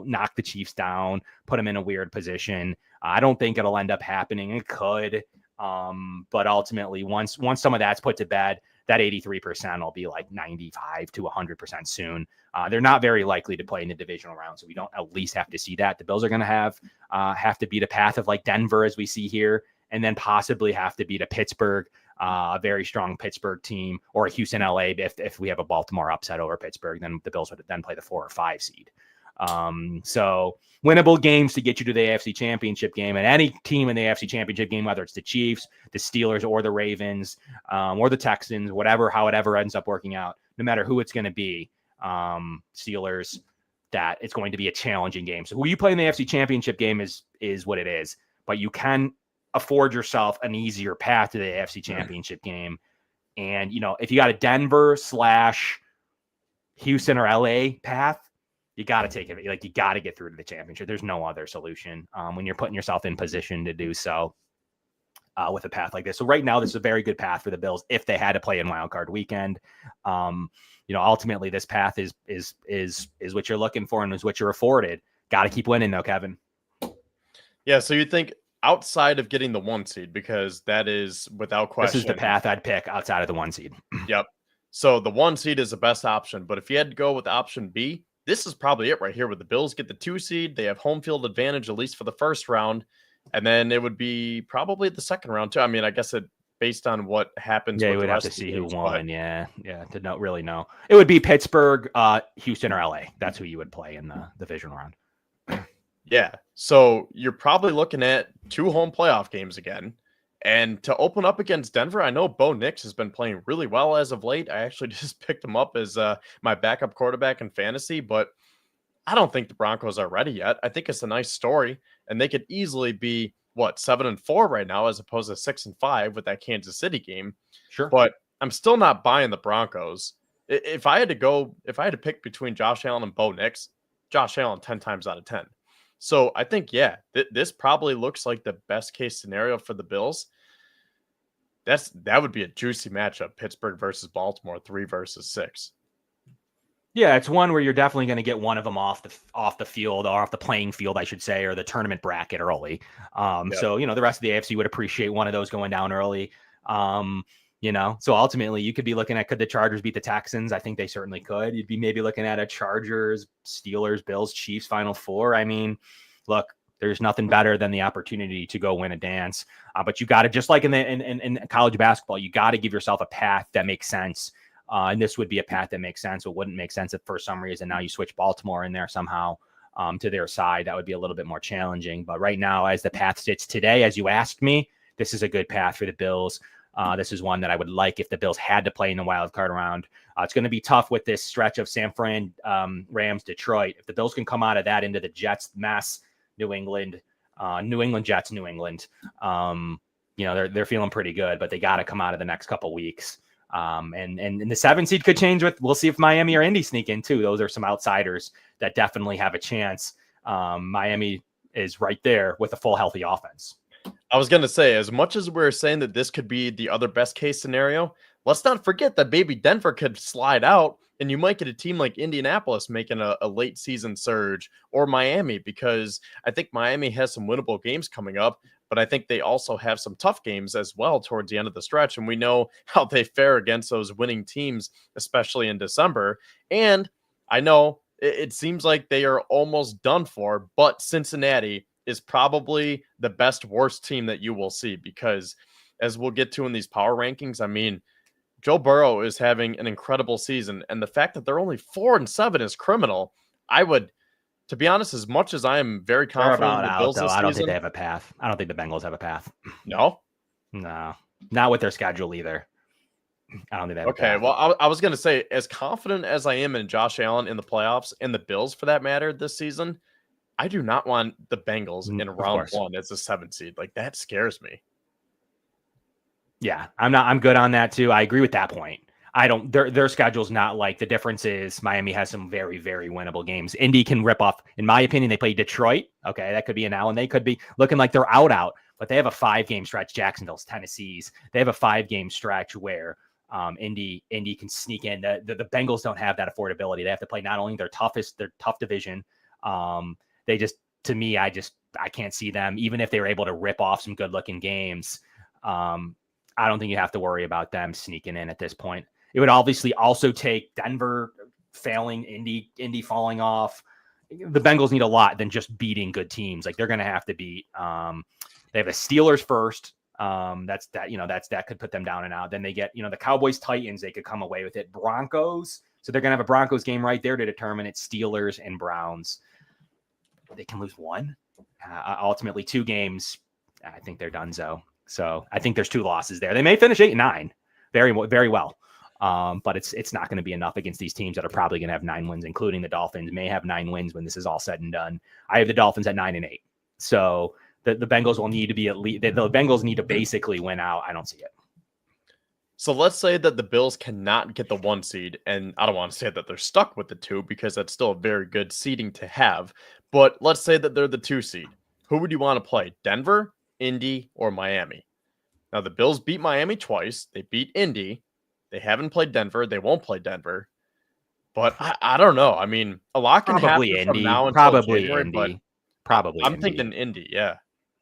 knock the Chiefs down, put them in a weird position. I don't think it'll end up happening. It could. But ultimately, once some of that's put to bed, that 83% will be like 95 to 100% soon. They're not very likely to play in the divisional round, so we don't at least have to see that. The Bills are going to have to beat a path of like Denver, as we see here, and then possibly have to beat a Pittsburgh, a very strong Pittsburgh team, or a Houston, LA. If we have a Baltimore upset over Pittsburgh, then the Bills would then play the 4 or 5 seed. So winnable games to get you to the AFC Championship game, and any team in the AFC Championship game, whether it's the Chiefs, the Steelers, or the Ravens, or the Texans, how it ever ends up working out, no matter who it's going to be, Steelers, that it's going to be a challenging game. So who you play in the AFC Championship game is what it is, but you can afford yourself an easier path to the AFC Championship game. And, if you got a Denver / Houston or LA path, you got to take it. Like, you got to get through to the championship. There's no other solution when you're putting yourself in position to do so with a path like this. So right now, this is a very good path for the Bills if they had to play in Wild Card Weekend. Ultimately, this path is what you're looking for and is what you're afforded. Got to keep winning, though, Kevin.
Yeah. So you think outside of getting the 1 seed, because that is without question.
This is the path I'd pick outside of the 1 seed.
Yep. So the 1 seed is the best option. But if you had to go with option B, this is probably it right here, where the Bills get the 2 seed. They have home field advantage, at least for the first round. And then it would be probably the second round, too. I mean, I guess based on what happens.
Yeah,
with
you would
the
have to
rest of
see
the
who
games,
won. Yeah, to not really know. It would be Pittsburgh, Houston, or LA. That's who you would play in the divisional round.
Yeah. So you're probably looking at 2 home playoff games again. And to open up against Denver, I know Bo Nix has been playing really well as of late. I actually just picked him up as my backup quarterback in fantasy, but I don't think the Broncos are ready yet. I think it's a nice story, and they could easily be 7-4 right now, as opposed to 6-5 with that Kansas City game.
Sure.
But I'm still not buying the Broncos. If I had to pick between Josh Allen and Bo Nix, Josh Allen 10 times out of 10. So I think, this probably looks like the best case scenario for the Bills. That would be a juicy matchup. Pittsburgh versus Baltimore, 3 versus 6.
Yeah, it's one where you're definitely going to get one of them off the field, or off the playing field, I should say, or the tournament bracket early. So, the rest of the AFC would appreciate one of those going down early. So ultimately you could be looking at, could the Chargers beat the Texans? I think they certainly could. You'd be maybe looking at a Chargers, Steelers, Bills, Chiefs Final Four. I mean, look, there's nothing better than the opportunity to go win a dance. But you got to, just like in college basketball, you got to give yourself a path that makes sense. And this would be a path that makes sense. It wouldn't make sense if for some reason now you switch Baltimore in there somehow to their side. That would be a little bit more challenging. But right now, as the path sits today, as you asked me, this is a good path for the Bills. This is one that I would like if the Bills had to play in the wild card round. It's going to be tough with this stretch of San Fran, Rams, Detroit. If the Bills can come out of that into the Jets, Mess, New England, Jets, New England, they're feeling pretty good, but they got to come out of the next couple weeks. And the 7 seed could change we'll see if Miami or Indy sneak in too. Those are some outsiders that definitely have a chance. Miami is right there with a full healthy offense.
I was going to say, as much as we're saying that this could be the other best case scenario, let's not forget that maybe Denver could slide out And you might get a team like Indianapolis making a late season surge, or Miami, because I think Miami has some winnable games coming up, but I think they also have some tough games as well towards the end of the stretch. And we know how they fare against those winning teams, especially in December. And I know it seems like they are almost done for, but Cincinnati is probably the best worst team that you will see, because as we'll get to in these power rankings, I mean, Joe Burrow is having an incredible season, and the fact that they're only 4-7 is criminal. I would, to be honest, as much as I am very
They're
confident
about
in the
out,
Bills
though.
this
I don't think
season,
they have a path. I don't think the Bengals have a path.
no.
No, not with their schedule either. I don't think they have a
Okay,
path.
well, I was going to say, as confident as I am in Josh Allen in the playoffs and the Bills for that matter this season, I do not want the Bengals in
Of
round
course.
1 as a 7th seed. Like, that scares me.
Yeah, I'm good on that too. I agree with that point. I don't their schedule's not like, the difference is Miami has some very, very winnable games. Indy can rip off, in my opinion, they play Detroit. Okay, that could be an L, and they could be looking like they're out, but they have a 5-game stretch. Jacksonville's, Tennessee's. They have a 5-game stretch where Indy can sneak in. The Bengals don't have that affordability. They have to play not only their tough division. They just, to me, I can't see them, even if they were able to rip off some good looking games. I don't think you have to worry about them sneaking in at this point. It would obviously also take Denver failing, Indy falling off. The Bengals need a lot than just beating good teams. Like, they're going to have to beat. They have the Steelers first. That could put them down and out. Then they get, the Cowboys, Titans. They could come away with it. Broncos. So they're going to have a Broncos game right there to determine it. Steelers and Browns. They can lose one. Ultimately, 2 games. I think they're done. So I think there's 2 losses there. They may finish 8-9 very, very well. But it's not going to be enough against these teams that are probably going to have 9 wins, including the Dolphins may have 9 wins when this is all said and done. I have the Dolphins at 9-8. So the Bengals will need to be at least, the Bengals need to basically win out. I don't see it.
So let's say that the Bills cannot get the 1 seed, and I don't want to say that they're stuck with the 2 because that's still a very good seeding to have. But let's say that they're the 2 seed. Who would you want to play? Denver, Indy, or Miami? Now, the Bills beat Miami twice. They beat Indy. They haven't played Denver. They won't play Denver. But I don't know. I mean, a lot can
Probably
happen
Indy.
from now until
Probably
January,
Indy.
but
Probably
I'm
Indy.
thinking Indy, yeah.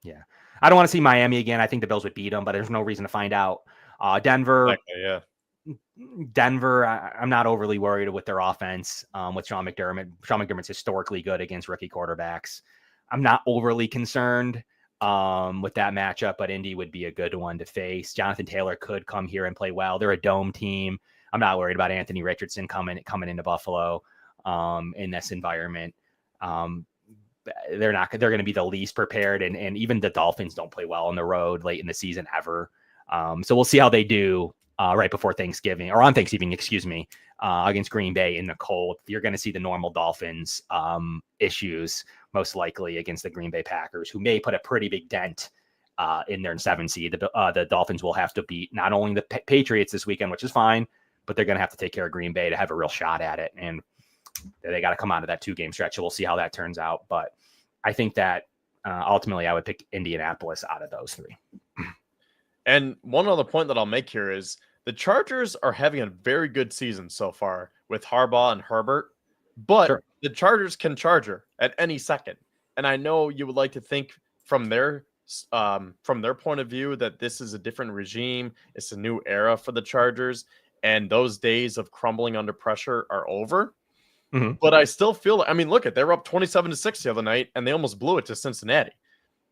Yeah. I don't want to see Miami again. I think the Bills would beat them, but there's no reason to find out. Denver.
Exactly, yeah.
Denver, I'm not overly worried with their offense with Sean McDermott. Sean McDermott's historically good against rookie quarterbacks. I'm not overly concerned with that matchup, but Indy would be a good one to face. Jonathan Taylor could come here and play well. They're a dome team. I'm not worried about Anthony Richardson coming into Buffalo in this environment. They're going to be the least prepared, and even the Dolphins don't play well on the road late in the season ever. So we'll see how they do right before Thanksgiving, or on Thanksgiving, against Green Bay in the cold. You're going to see the normal Dolphins issues, most likely against the Green Bay Packers, who may put a pretty big dent in their 7 seed. The Dolphins will have to beat not only the Patriots this weekend, which is fine, but they're going to have to take care of Green Bay to have a real shot at it. And they got to come out of that 2-game stretch. So we'll see how that turns out. But I think that ultimately I would pick Indianapolis out of those 3.
And one other point that I'll make here is the Chargers are having a very good season so far with Harbaugh and Herbert, but the Chargers can charger at any second. And I know you would like to think from their point of view that this is a different regime. It's a new era for the Chargers, and those days of crumbling under pressure are over. Mm-hmm. But I still feel, I mean, look, they were up 27-6 the other night, and they almost blew it to Cincinnati.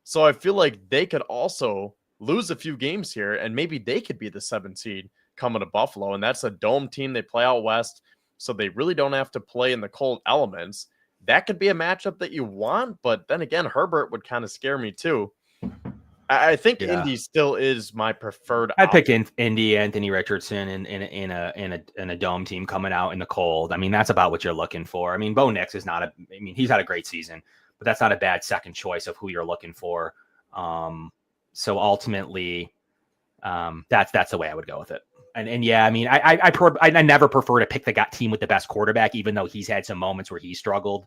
So I feel like they could also lose a few games here, and maybe they could be the 7 seed coming to Buffalo. And that's a dome team. They play out west, so they really don't have to play in the cold elements. That could be a matchup that you want, but then again, Herbert would kind of scare me too. I think Indy still is my preferred.
I'd pick Indy, Anthony Richardson in a dome team coming out in the cold. I mean, that's about what you're looking for. I mean, Bo Nix is not he's had a great season, but that's not a bad second choice of who you're looking for. So ultimately, that's the way I would go with it. And yeah, I mean, I never prefer to pick the team with the best quarterback, even though he's had some moments where he struggled.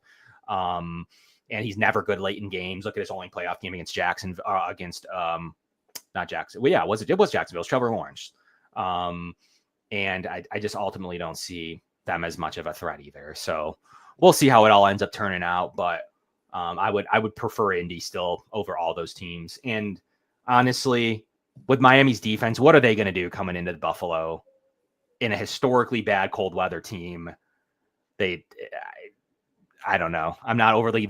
And he's never good late in games. Look at his only playoff game against Jackson, not Jackson. Well, yeah, it was Jacksonville. It was Trevor Lawrence. And I just ultimately don't see them as much of a threat either. So we'll see how it all ends up turning out. But I would prefer Indy still over all those teams. And honestly, with Miami's defense, what are they going to do coming into Buffalo in a historically bad cold weather team? I don't know. I'm not overly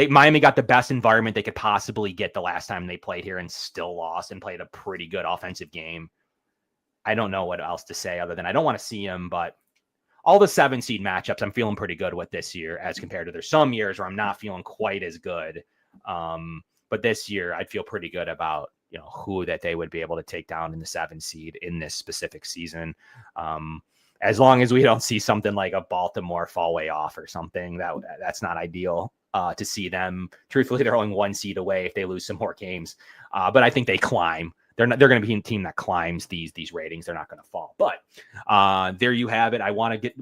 Miami got the best environment they could possibly get the last time they played here and still lost and played a pretty good offensive game. I don't know what else to say other than I don't want to see them, but all the 7 seed matchups I'm feeling pretty good with this year as compared to there's some years where I'm not feeling quite as good. But this year I'd feel pretty good about, who that they would be able to take down in the 7 seed in this specific season. As long as we don't see something like a Baltimore fall way off or something, that's not ideal to see them. Truthfully, they're only 1 seed away if they lose some more games. But I think they climb. They're going to be a team that climbs these ratings. They're not going to fall. But there you have it.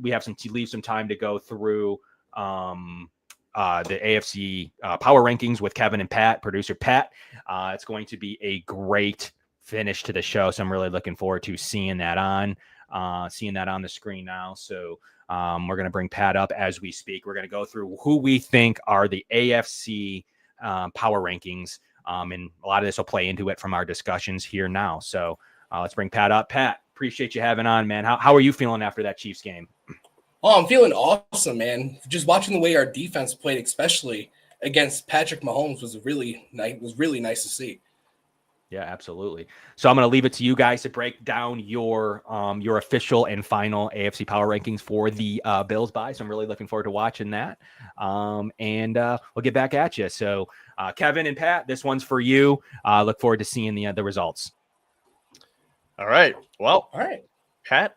We have leave some time to go through the AFC Power Rankings with Kevin and Pat, producer Pat. It's going to be a great finish to the show. So I'm really looking forward to seeing that on the screen now. So we're going to bring Pat up as we speak. We're going to go through who we think are the AFC Power Rankings. And a lot of this will play into it from our discussions here now. So let's bring Pat up. Pat, appreciate you having on, man. How are you feeling after that Chiefs game?
Oh, I'm feeling awesome, man. Just watching the way our defense played, especially against Patrick Mahomes, was really nice to see.
Yeah, absolutely. So I'm going to leave it to you guys to break down your official and final AFC Power Rankings for the Bills bye. So I'm really looking forward to watching that. And we'll get back at you. So Kevin and Pat, this one's for you. Look forward to seeing the results.
All right. Well,
all right,
Pat,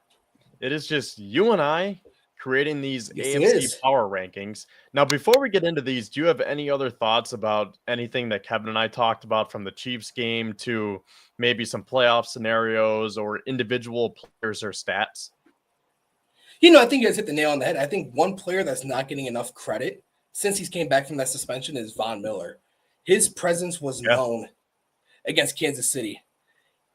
it is just you and I creating these
yes,
AFC Power Rankings. Now, before we get into these, do you have any other thoughts about anything that Kevin and I talked about, from the Chiefs game to maybe some playoff scenarios or individual players or stats?
I think you guys hit the nail on the head. I think one player that's not getting enough credit since he's came back from that suspension is Von Miller. His presence was known against Kansas City.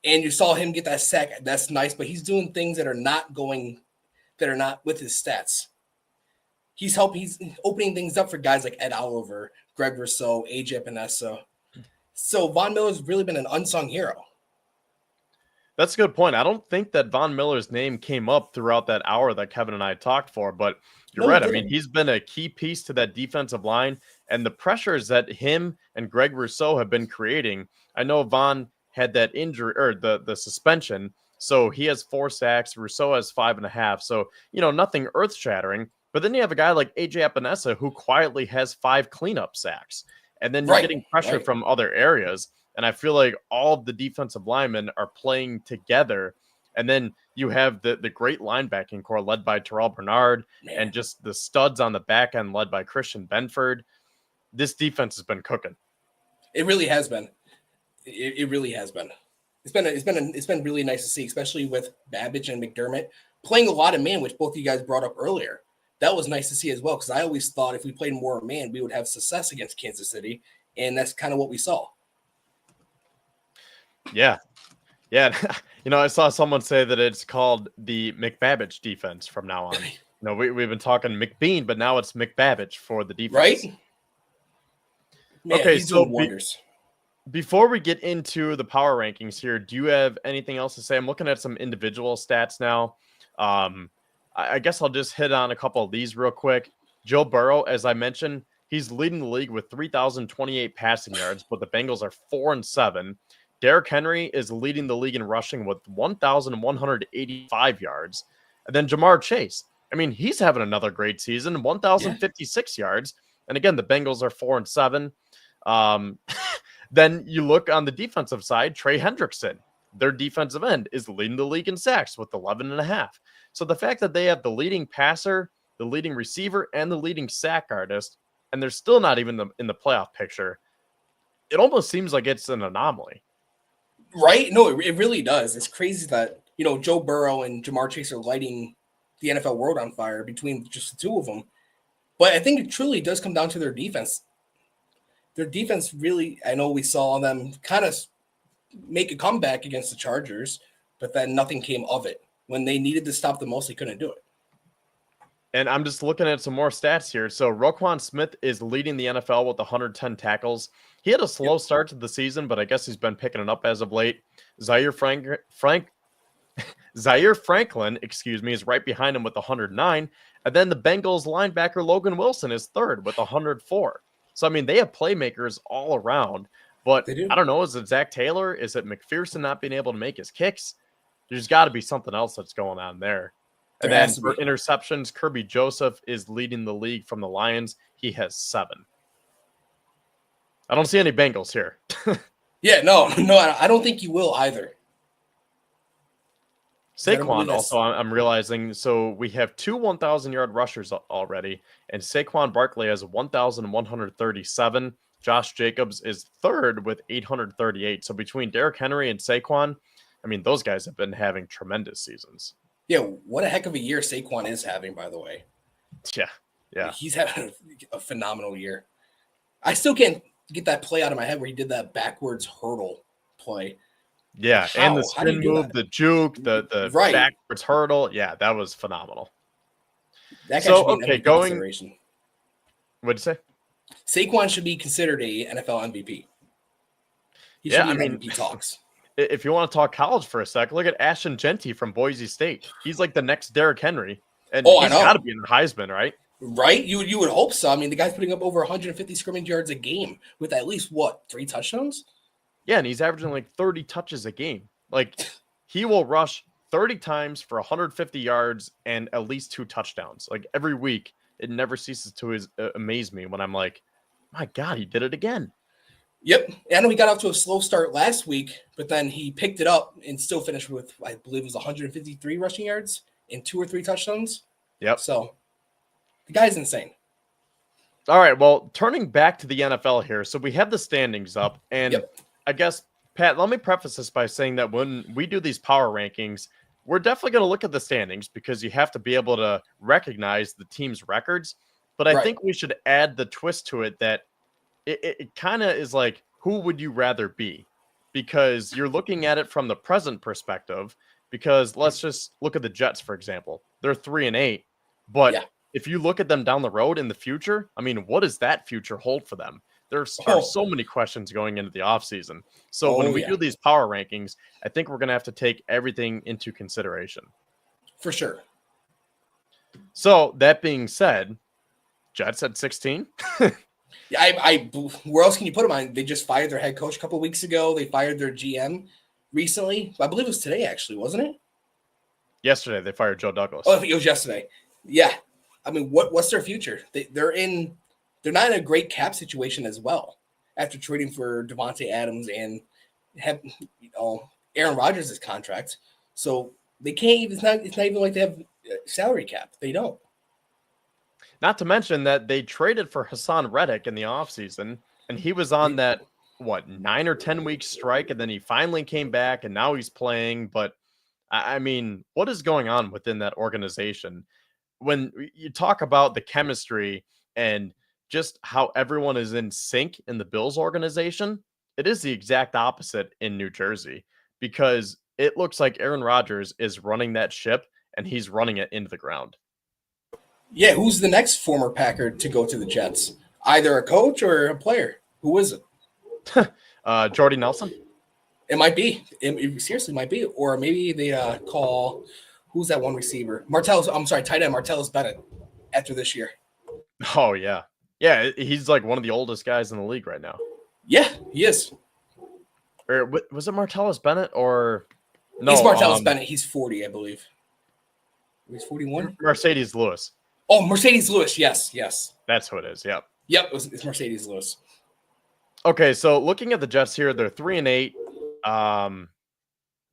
And you saw him get that sack. That's nice, but he's doing things that are not with his stats. He's opening things up for guys like Ed Oliver, Greg Rousseau, AJ Epinesa. So Von Miller's really been an unsung hero.
That's a good point. I don't think that Von Miller's name came up throughout that hour that Kevin and I talked for, but you're right. I mean, he's been a key piece to that defensive line, and the pressures that him and Greg Rousseau have been creating. I know Von had that injury or the suspension, so he has 4 sacks. Rousseau has 5.5. So, nothing earth shattering. But then you have a guy like AJ Epinesa who quietly has 5 cleanup sacks. And then you're getting pressure from other areas. And I feel like all of the defensive linemen are playing together. And then you have the great linebacking core led by Terrell Bernard and just the studs on the back end led by Christian Benford. This defense has been cooking.
It really has been. It really has been. It's been really nice to see, especially with Babbage and McDermott playing a lot of man, which both of you guys brought up earlier. That was nice to see as well, because I always thought if we played more man, we would have success against Kansas City, and that's kind of what we saw.
Yeah. I saw someone say that it's called the McBabbage defense from now on. We've been talking McBean, but now it's McBabbage for the defense.
Right? Man,
okay,
he's doing wonders.
Before we get into the power rankings here, do you have anything else to say? I'm looking at some individual stats now. I guess I'll just hit on a couple of these real quick. Joe Burrow, as I mentioned, he's leading the league with 3,028 passing yards, but the Bengals are 4-7. Derrick Henry is leading the league in rushing with 1,185 yards. And then Jamar Chase, I mean, he's having another great season, 1,056 yards. And again, the Bengals are 4-7. Then you look on the defensive side, Trey Hendrickson, their defensive end, is leading the league in sacks with 11.5. So the fact that they have the leading passer, the leading receiver, and the leading sack artist, and they're still not even in the playoff picture, it almost seems like it's an anomaly.
Right? No, it really does. It's crazy that, Joe Burrow and Jamar Chase are lighting the NFL world on fire between just the two of them. But I think it truly does come down to their defense. Their defense really, I know we saw them kind of make a comeback against the Chargers, but then nothing came of it. When they needed to stop the most, they couldn't do it.
And I'm just looking at some more stats here. So Roquan Smith is leading the NFL with 110 tackles. He had a slow start to the season, but I guess he's been picking it up as of late. Zaire Franklin, is right behind him with 109. And then the Bengals linebacker Logan Wilson is third with 104. So, I mean, they have playmakers all around. But
They do.
I don't know, is it Zach Taylor? Is it McPherson not being able to make his kicks? There's got to be something else that's going on there. And then for interceptions, Kirby Joseph is leading the league from the Lions. He has 7. I don't see any Bengals here.
Yeah, no, I don't think you will either.
Saquon also, I'm realizing, so we have 2 1,000-yard rushers already, and Saquon Barkley has 1,137. Josh Jacobs is third with 838. So between Derrick Henry and Saquon, I mean, those guys have been having tremendous seasons.
Yeah, what a heck of a year Saquon is having, by the way.
Yeah.
He's having a phenomenal year. I still can't get that play out of my head where he did that backwards hurdle play.
Yeah, and the spin move, the juke, the backwards hurdle. Yeah, that was phenomenal.
That guy should be an MVP consideration.
What'd you say?
Saquon should be considered a NFL MVP. He should be in MVP talks.
If you want to talk college for a sec, look at Ashton Genty from Boise State. He's like the next Derrick Henry. And he's got to be in the Heisman, right?
Right? You would hope so. I mean, the guy's putting up over 150 scrimmage yards a game with at least, 3 touchdowns?
Yeah, and he's averaging like 30 touches a game. Like, he will rush 30 times for 150 yards and at least 2 touchdowns. Like, every week, it never ceases to amaze me when I'm like, my God, he did it again.
Yep. I know he got off to a slow start last week, but then he picked it up and still finished with, I believe it was 153 rushing yards and 2 or 3 touchdowns.
Yep.
So the guy's insane.
All right. Well, turning back to the NFL here. So we have the standings up. And I guess, Pat, let me preface this by saying that when we do these power rankings, we're definitely going to look at the standings because you have to be able to recognize the team's records. But I think we should add the twist to it that it kind of is like, who would you rather be? Because you're looking at it from the present perspective. Because let's just look at the Jets, for example. They're 3-8. But if you look at them down the road in the future, I mean, what does that future hold for them? There are so many questions going into the offseason. So when we do these power rankings, I think we're going to have to take everything into consideration.
For sure.
So that being said, Jets at 16.
Where else can you put them on? They just fired their head coach a couple of weeks ago. They fired their GM recently. I believe it was today, actually, wasn't it?
Yesterday, they fired Joe Douglas.
Oh, it was yesterday. Yeah. I mean, what's their future? They're not in a great cap situation as well after trading for Devontae Adams and have Aaron Rodgers' contract. So they can't. It's not even like they have salary cap. They don't.
Not to mention that they traded for Hassan Reddick in the offseason, and he was on that 9 or 10 week strike, and then he finally came back, and now he's playing. But I mean, what is going on within that organization? When you talk about the chemistry and just how everyone is in sync in the Bills organization, it is the exact opposite in New Jersey because it looks like Aaron Rodgers is running that ship and he's running it into the ground.
Yeah, who's the next former Packer to go to the Jets? Either a coach or a player. Who is it?
Jordy Nelson?
It might be. It seriously might be. Or maybe they call, who's that one receiver? Tight end Martellus Bennett after this year.
Oh, yeah. Yeah, he's like one of the oldest guys in the league right now.
Yeah, he is.
Or was it Martellus Bennett or no?
He's Martellus Bennett. He's 40, I believe. He's 41.
Mercedes Lewis.
Oh, Mercedes Lewis. Yes.
That's who it is. Yep.
It's Mercedes Lewis.
Okay, so looking at the Jets here, they're 3-8,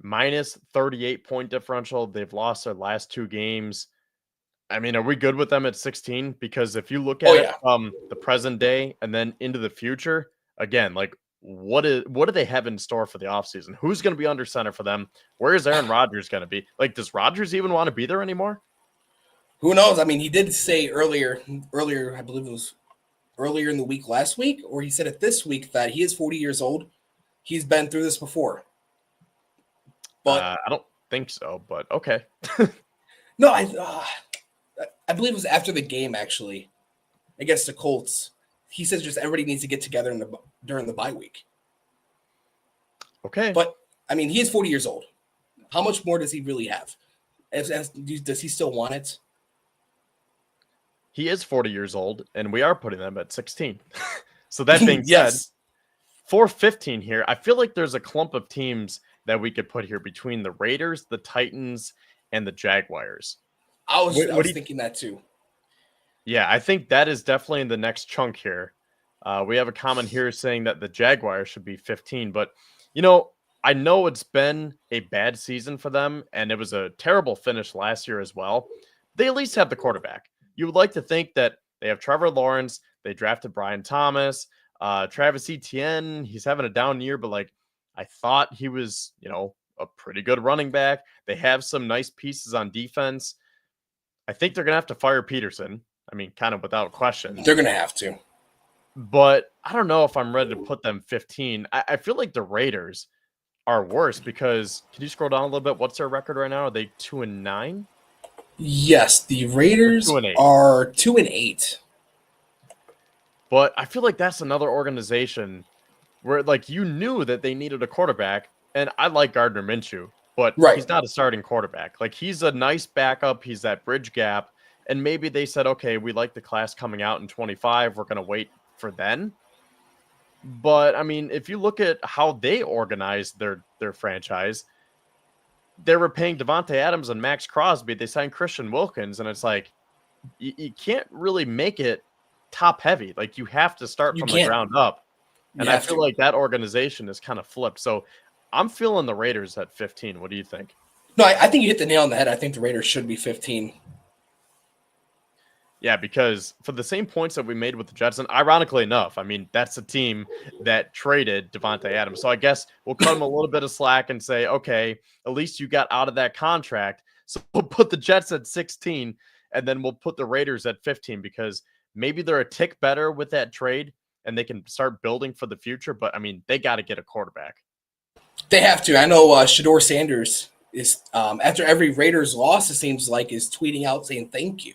minus 38-point differential. They've lost their last 2 games. I mean, are we good with them at 16? Because if you look at it from the present day and then into the future, again, like what do they have in store for the offseason? Who's going to be under center for them? Where is Aaron Rodgers going to be? Like, does Rodgers even want to be there anymore?
Who knows? I mean, he did say earlier, I believe it was earlier in the week last week, or he said it this week that he is 40 years old. He's been through this before. But
I don't think so, but okay.
No, I believe it was after the game, actually, against the Colts. He says just everybody needs to get together during the bye week.
Okay.
But, I mean, he is 40 years old. How much more does he really have? Does he still want it?
He is 40 years old, and we are putting them at 16. So that being
Yes.
said, for 15 here, I feel like there's a clump of teams that we could put here between the Raiders, the Titans, and the Jaguars.
I was thinking that too.
Yeah, I think that is definitely in the next chunk here. We have a comment here saying that the Jaguars should be 15, but I know it's been a bad season for them, and it was a terrible finish last year as well. They at least have the quarterback. You would like to think that they have Trevor Lawrence, they drafted Brian Thomas, Travis Etienne. He's having a down year, but I thought he was, a pretty good running back. They have some nice pieces on defense. I think they're going to have to fire Peterson. I mean, kind of without question.
They're going to have to.
But I don't know if I'm ready to put them 15. I feel like the Raiders are worse because, can you scroll down a little bit? What's their record right now? Are they 2-9?
Yes, the Raiders
2-8.
are 2-8.
But I feel like that's another organization where, you knew that they needed a quarterback, and I like Gardner Minshew, but he's not a starting quarterback. He's a nice backup. He's that bridge gap, and maybe they said, okay, we like the class coming out in 25. We're going to wait for then. But, I mean, if you look at how they organized their franchise, they were paying Devontae Adams and Max Crosby. They signed Christian Wilkins, and it's you can't really make it top heavy. You have to start from the ground up. And I feel like that organization is kind of flipped. So I'm feeling the Raiders at 15. What do you think?
No, I think you hit the nail on the head. I think the Raiders should be 15.
Yeah, because for the same points that we made with the Jets, and ironically enough, I mean, that's a team that traded Devontae Adams. So I guess we'll cut them a little bit of slack and say, okay, at least you got out of that contract. So we'll put the Jets at 16, and then we'll put the Raiders at 15 because maybe they're a tick better with that trade and they can start building for the future. But, I mean, they got to get a quarterback.
They have to. I know Shador Sanders is, after every Raiders loss, it seems like, is tweeting out saying thank you.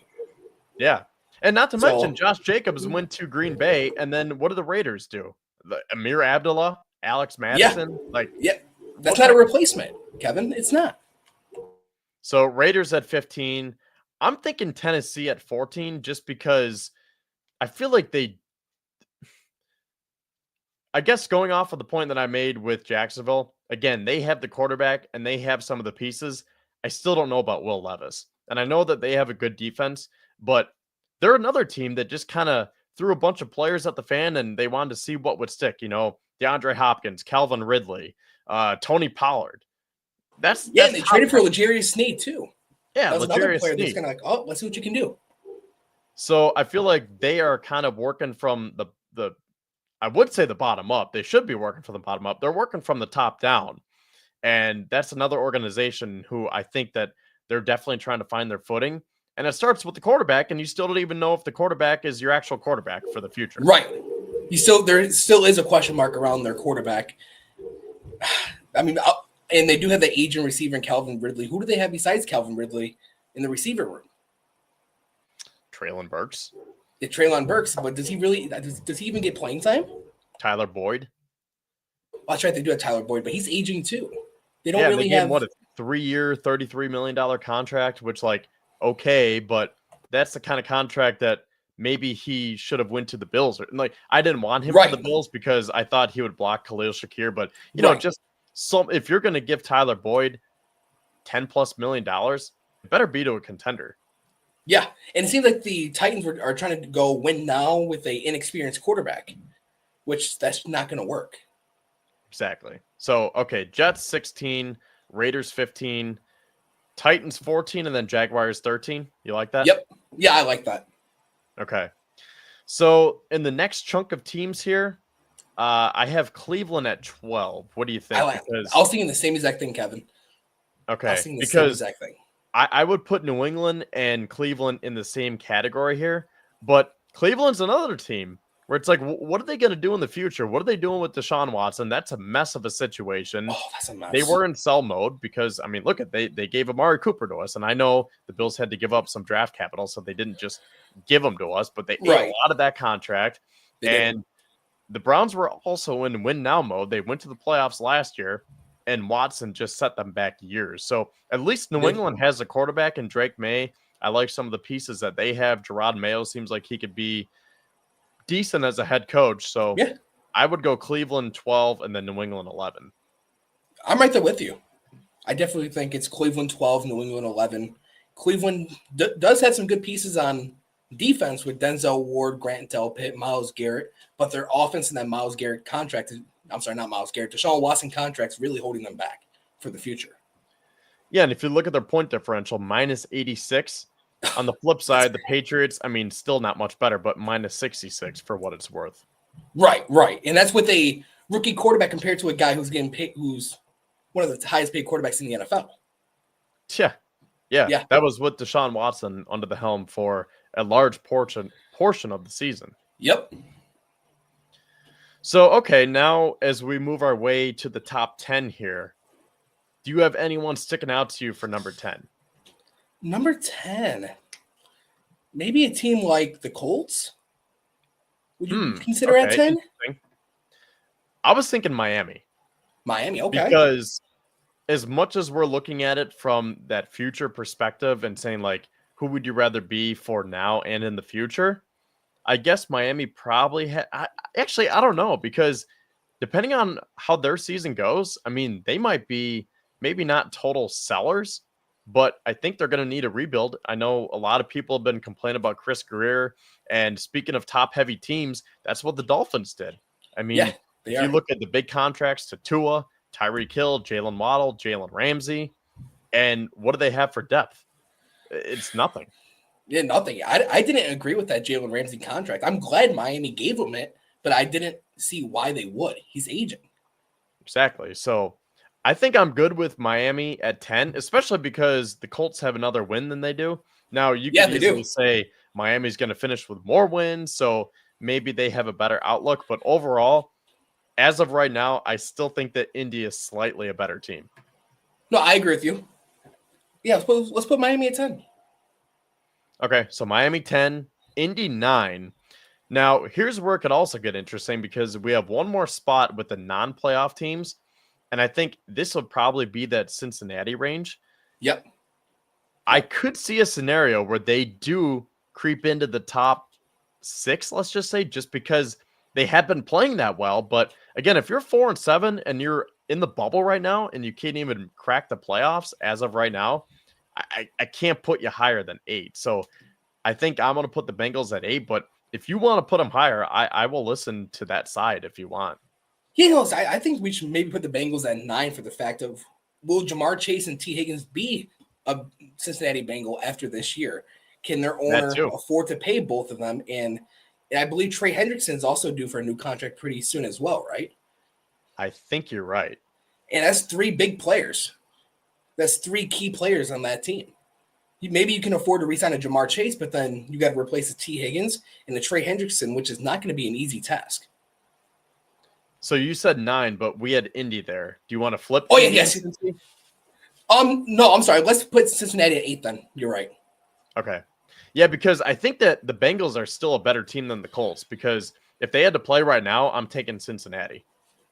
Yeah. And not to mention, Josh Jacobs went to Green Bay, and then what do the Raiders do? Amir Abdullah, Alex Madison?
That's not a replacement, Kevin. It's not.
So Raiders at 15. I'm thinking Tennessee at 14 just because I feel like I guess going off of the point that I made with Jacksonville, again, they have the quarterback and they have some of the pieces. I still don't know about Will Levis. And I know that they have a good defense, but they're another team that just kind of threw a bunch of players at the fan and they wanted to see what would stick. DeAndre Hopkins, Calvin Ridley, Tony Pollard. They
traded for L'Jarius Sneed too.
Yeah,
that was another player that's kind of let's see what you can do.
So I feel like they are kind of working from the I would say the bottom up. They should be working from the bottom up. They're working from the top down. And that's another organization who I think that they're definitely trying to find their footing. And it starts with the quarterback, and you still don't even know if the quarterback is your actual quarterback for the future.
Right. There still is a question mark around their quarterback. I mean, and they do have the aging receiver in Calvin Ridley. Who do they have besides Calvin Ridley in the receiver room?
Treylon Burks.
Yeah, Treylon Burks, but does he even get playing time?
Tyler Boyd.
Well, that's right, they do have Tyler Boyd, but he's aging too. They don't really have
a 3-year, $33 million contract, which okay, but that's the kind of contract that maybe he should have went to the Bills. I didn't want him for the Bills because I thought he would block Khalil Shakir, but if you're going to give Tyler Boyd $10+ million, it better be to a contender.
Yeah, and it seems like the Titans are trying to go win now with a inexperienced quarterback, which that's not going to work.
Exactly. So, okay, Jets 16, Raiders 15, Titans 14, and then Jaguars 13. You like that?
Yep. Yeah, I like that.
Okay. So, in the next chunk of teams here, I have Cleveland at 12. What do you think?
I was thinking the same exact thing, Kevin.
Okay.
I was thinking the same exact thing.
I would put New England and Cleveland in the same category here, but Cleveland's another team where it's like, what are they going to do in the future? What are they doing with Deshaun Watson? That's a mess of a situation.
Oh, that's a mess.
They were in sell mode because, I mean, look at they gave Amari Cooper to us, and I know the Bills had to give up some draft capital, so they didn't just give them to us, but they ate a lot of that contract. And the Browns were also in win now mode. They went to the playoffs last year, and Watson just set them back years. So at least New England has a quarterback in Drake May. I like some of the pieces that they have. Gerard Mayo seems like he could be decent as a head coach. So I would go Cleveland 12 and then New England 11.
I'm right there with you. I definitely think it's Cleveland 12, New England 11. Cleveland does have some good pieces on defense with Denzel Ward, Grant Delpit, Myles Garrett, but their offense and that Myles Garrett contract Deshaun Watson contract's really holding them back for the future.
Yeah, and if you look at their point differential, minus 86. On the flip side, the Patriots, I mean, still not much better, but minus 66 for what it's worth.
Right. And that's with a rookie quarterback compared to a guy who's getting paid, who's one of the highest paid quarterbacks in the NFL.
Yeah. That was with Deshaun Watson under the helm for a large portion of the season.
Yep.
So, okay, now as we move our way to the top 10 here, do you have anyone sticking out to you for number 10?
Number 10, maybe a team like the Colts. Would you consider at 10?
I was thinking Miami.
Miami, okay.
Because as much as we're looking at it from that future perspective and saying, like, who would you rather be for now and in the future? I guess Miami probably actually, I don't know, because depending on how their season goes, I mean, they might be maybe not total sellers, but I think they're going to need a rebuild. I know a lot of people have been complaining about Chris Greer. And speaking of top-heavy teams, that's what the Dolphins did. I mean, if you look at the big contracts to Tua, Tyreek Hill, Jalen Waddle, Jalen Ramsey, and what do they have for depth? It's nothing.
Yeah, nothing. I didn't agree with that Jalen Ramsey contract. I'm glad Miami gave him it, but I didn't see why they would. He's aging. Exactly.
So I think I'm good with Miami at 10, especially because the Colts have another win than they do. Now, you can easily say Miami's going to finish with more wins, so maybe they have a better outlook. But overall, as of right now, I still think that Indy is slightly a better team.
No, I agree with you. Yeah, let's put Miami at 10.
Okay, so Miami 10, Indy 9. Now, here's where it could also get interesting because we have one more spot with the non-playoff teams. And I think this would probably be that Cincinnati range.
Yep.
I could see a scenario where they do creep into the top 6, let's just say, just because they have been playing that well. But again, if you're 4-7 and you're in the bubble right now and you can't even crack the playoffs as of right now, I can't put you higher than 8. So I think I'm going to put the Bengals at 8. But if you want to put them higher, I will listen to that side if you want.
I think we should maybe put the Bengals at 9 for the fact of, will Jamar Chase and T. Higgins be a Cincinnati Bengal after this year? Can their owner afford to pay both of them? And I believe Trey Hendrickson's also due for a new contract pretty soon as well, right?
I think you're right.
And that's 3 big players. That's 3 key players on that team. Maybe you can afford to re-sign a Jamar Chase, but then you got to replace the T. Higgins and the Trey Hendrickson, which is not going to be an easy task.
So you said 9, but we had Indy there. Do you want to flip?
Oh, yes. No, I'm sorry. Let's put Cincinnati at 8 then. You're right.
Okay. Yeah, because I think that the Bengals are still a better team than the Colts, because if they had to play right now, I'm taking Cincinnati.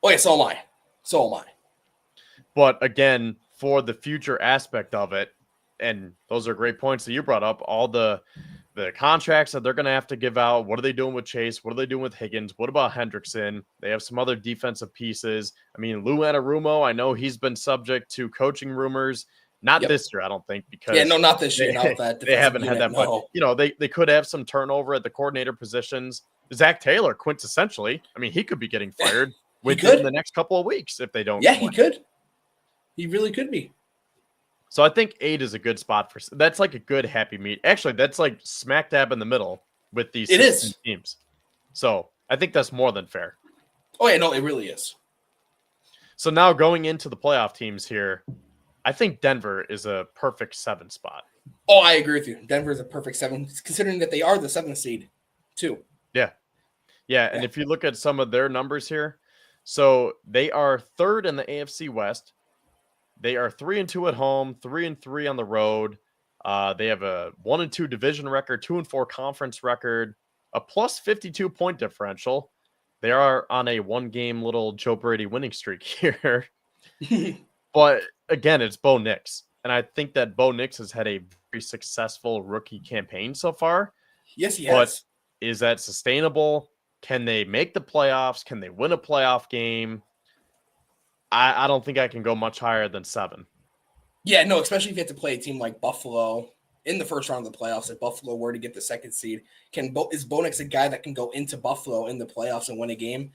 Oh, yeah, so am I.
But again, for the future aspect of it, and those are great points that you brought up, all the contracts that they're going to have to give out. What are they doing with Chase? What are they doing with Higgins? What about Hendrickson? They have some other defensive pieces. I mean, Lou Anarumo, I know he's been subject to coaching rumors. Not this year, I don't think, because
not this year.
They haven't had that.
No.
But they could have some turnover at the coordinator positions. Zach Taylor, quintessentially, I mean, he could be getting fired within the next couple of weeks if they don't.
Yeah, he could. He really could be.
So I think 8 is a good spot for. That's like a good happy meet. Actually, that's like smack dab in the middle with these 16 teams. So I think that's more than fair.
Oh yeah, no, it really is.
So now going into the playoff teams here, I think Denver is a perfect 7 spot.
Oh, I agree with you. Denver is a perfect 7, considering that they are the 7th seed, too.
Yeah. Yeah, and if you look at some of their numbers here, so they are third in the AFC West. They are 3-2 at home, 3-3 on the road. They have a 1-2 division record, 2-4 conference record, a plus 52 point differential. They are on a 1-game little Joe Brady winning streak here. But again, it's Bo Nix. And I think that Bo Nix has had a very successful rookie campaign so far.
Yes, he
But
has.
is that sustainable? Can they make the playoffs? Can they win a playoff game? I don't think I can go much higher than 7.
Yeah, no, especially if you have to play a team like Buffalo in the first round of the playoffs. If Buffalo were to get the second seed, is Bo Nix a guy that can go into Buffalo in the playoffs and win a game?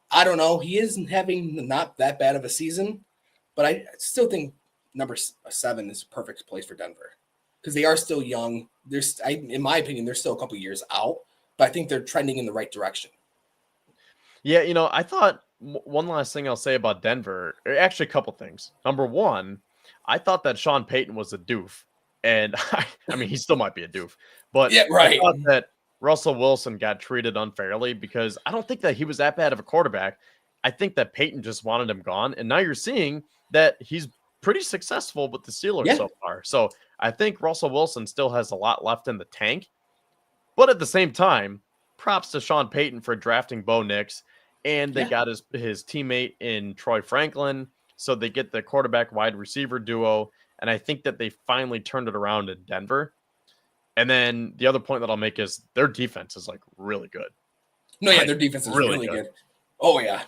I don't know. He is having not that bad of a season, but I still think number 7 is a perfect place for Denver because they are still young. In my opinion, they're still a couple years out, but I think they're trending in the right direction.
Yeah, I thought one last thing I'll say about Denver, actually a couple things. Number one, I thought that Sean Payton was a doof. And I mean, he still might be a doof, but
yeah, right.
I thought that Russell Wilson got treated unfairly because I don't think that he was that bad of a quarterback. I think that Payton just wanted him gone. And now you're seeing that he's pretty successful with the Steelers so far. So I think Russell Wilson still has a lot left in the tank. But at the same time, props to Sean Payton for drafting Bo Nix. And they got his teammate in Troy Franklin. So they get the quarterback wide receiver duo. And I think that they finally turned it around in Denver. And then the other point that I'll make is their defense is like really good.
No, yeah, their defense is really good. Oh, yeah.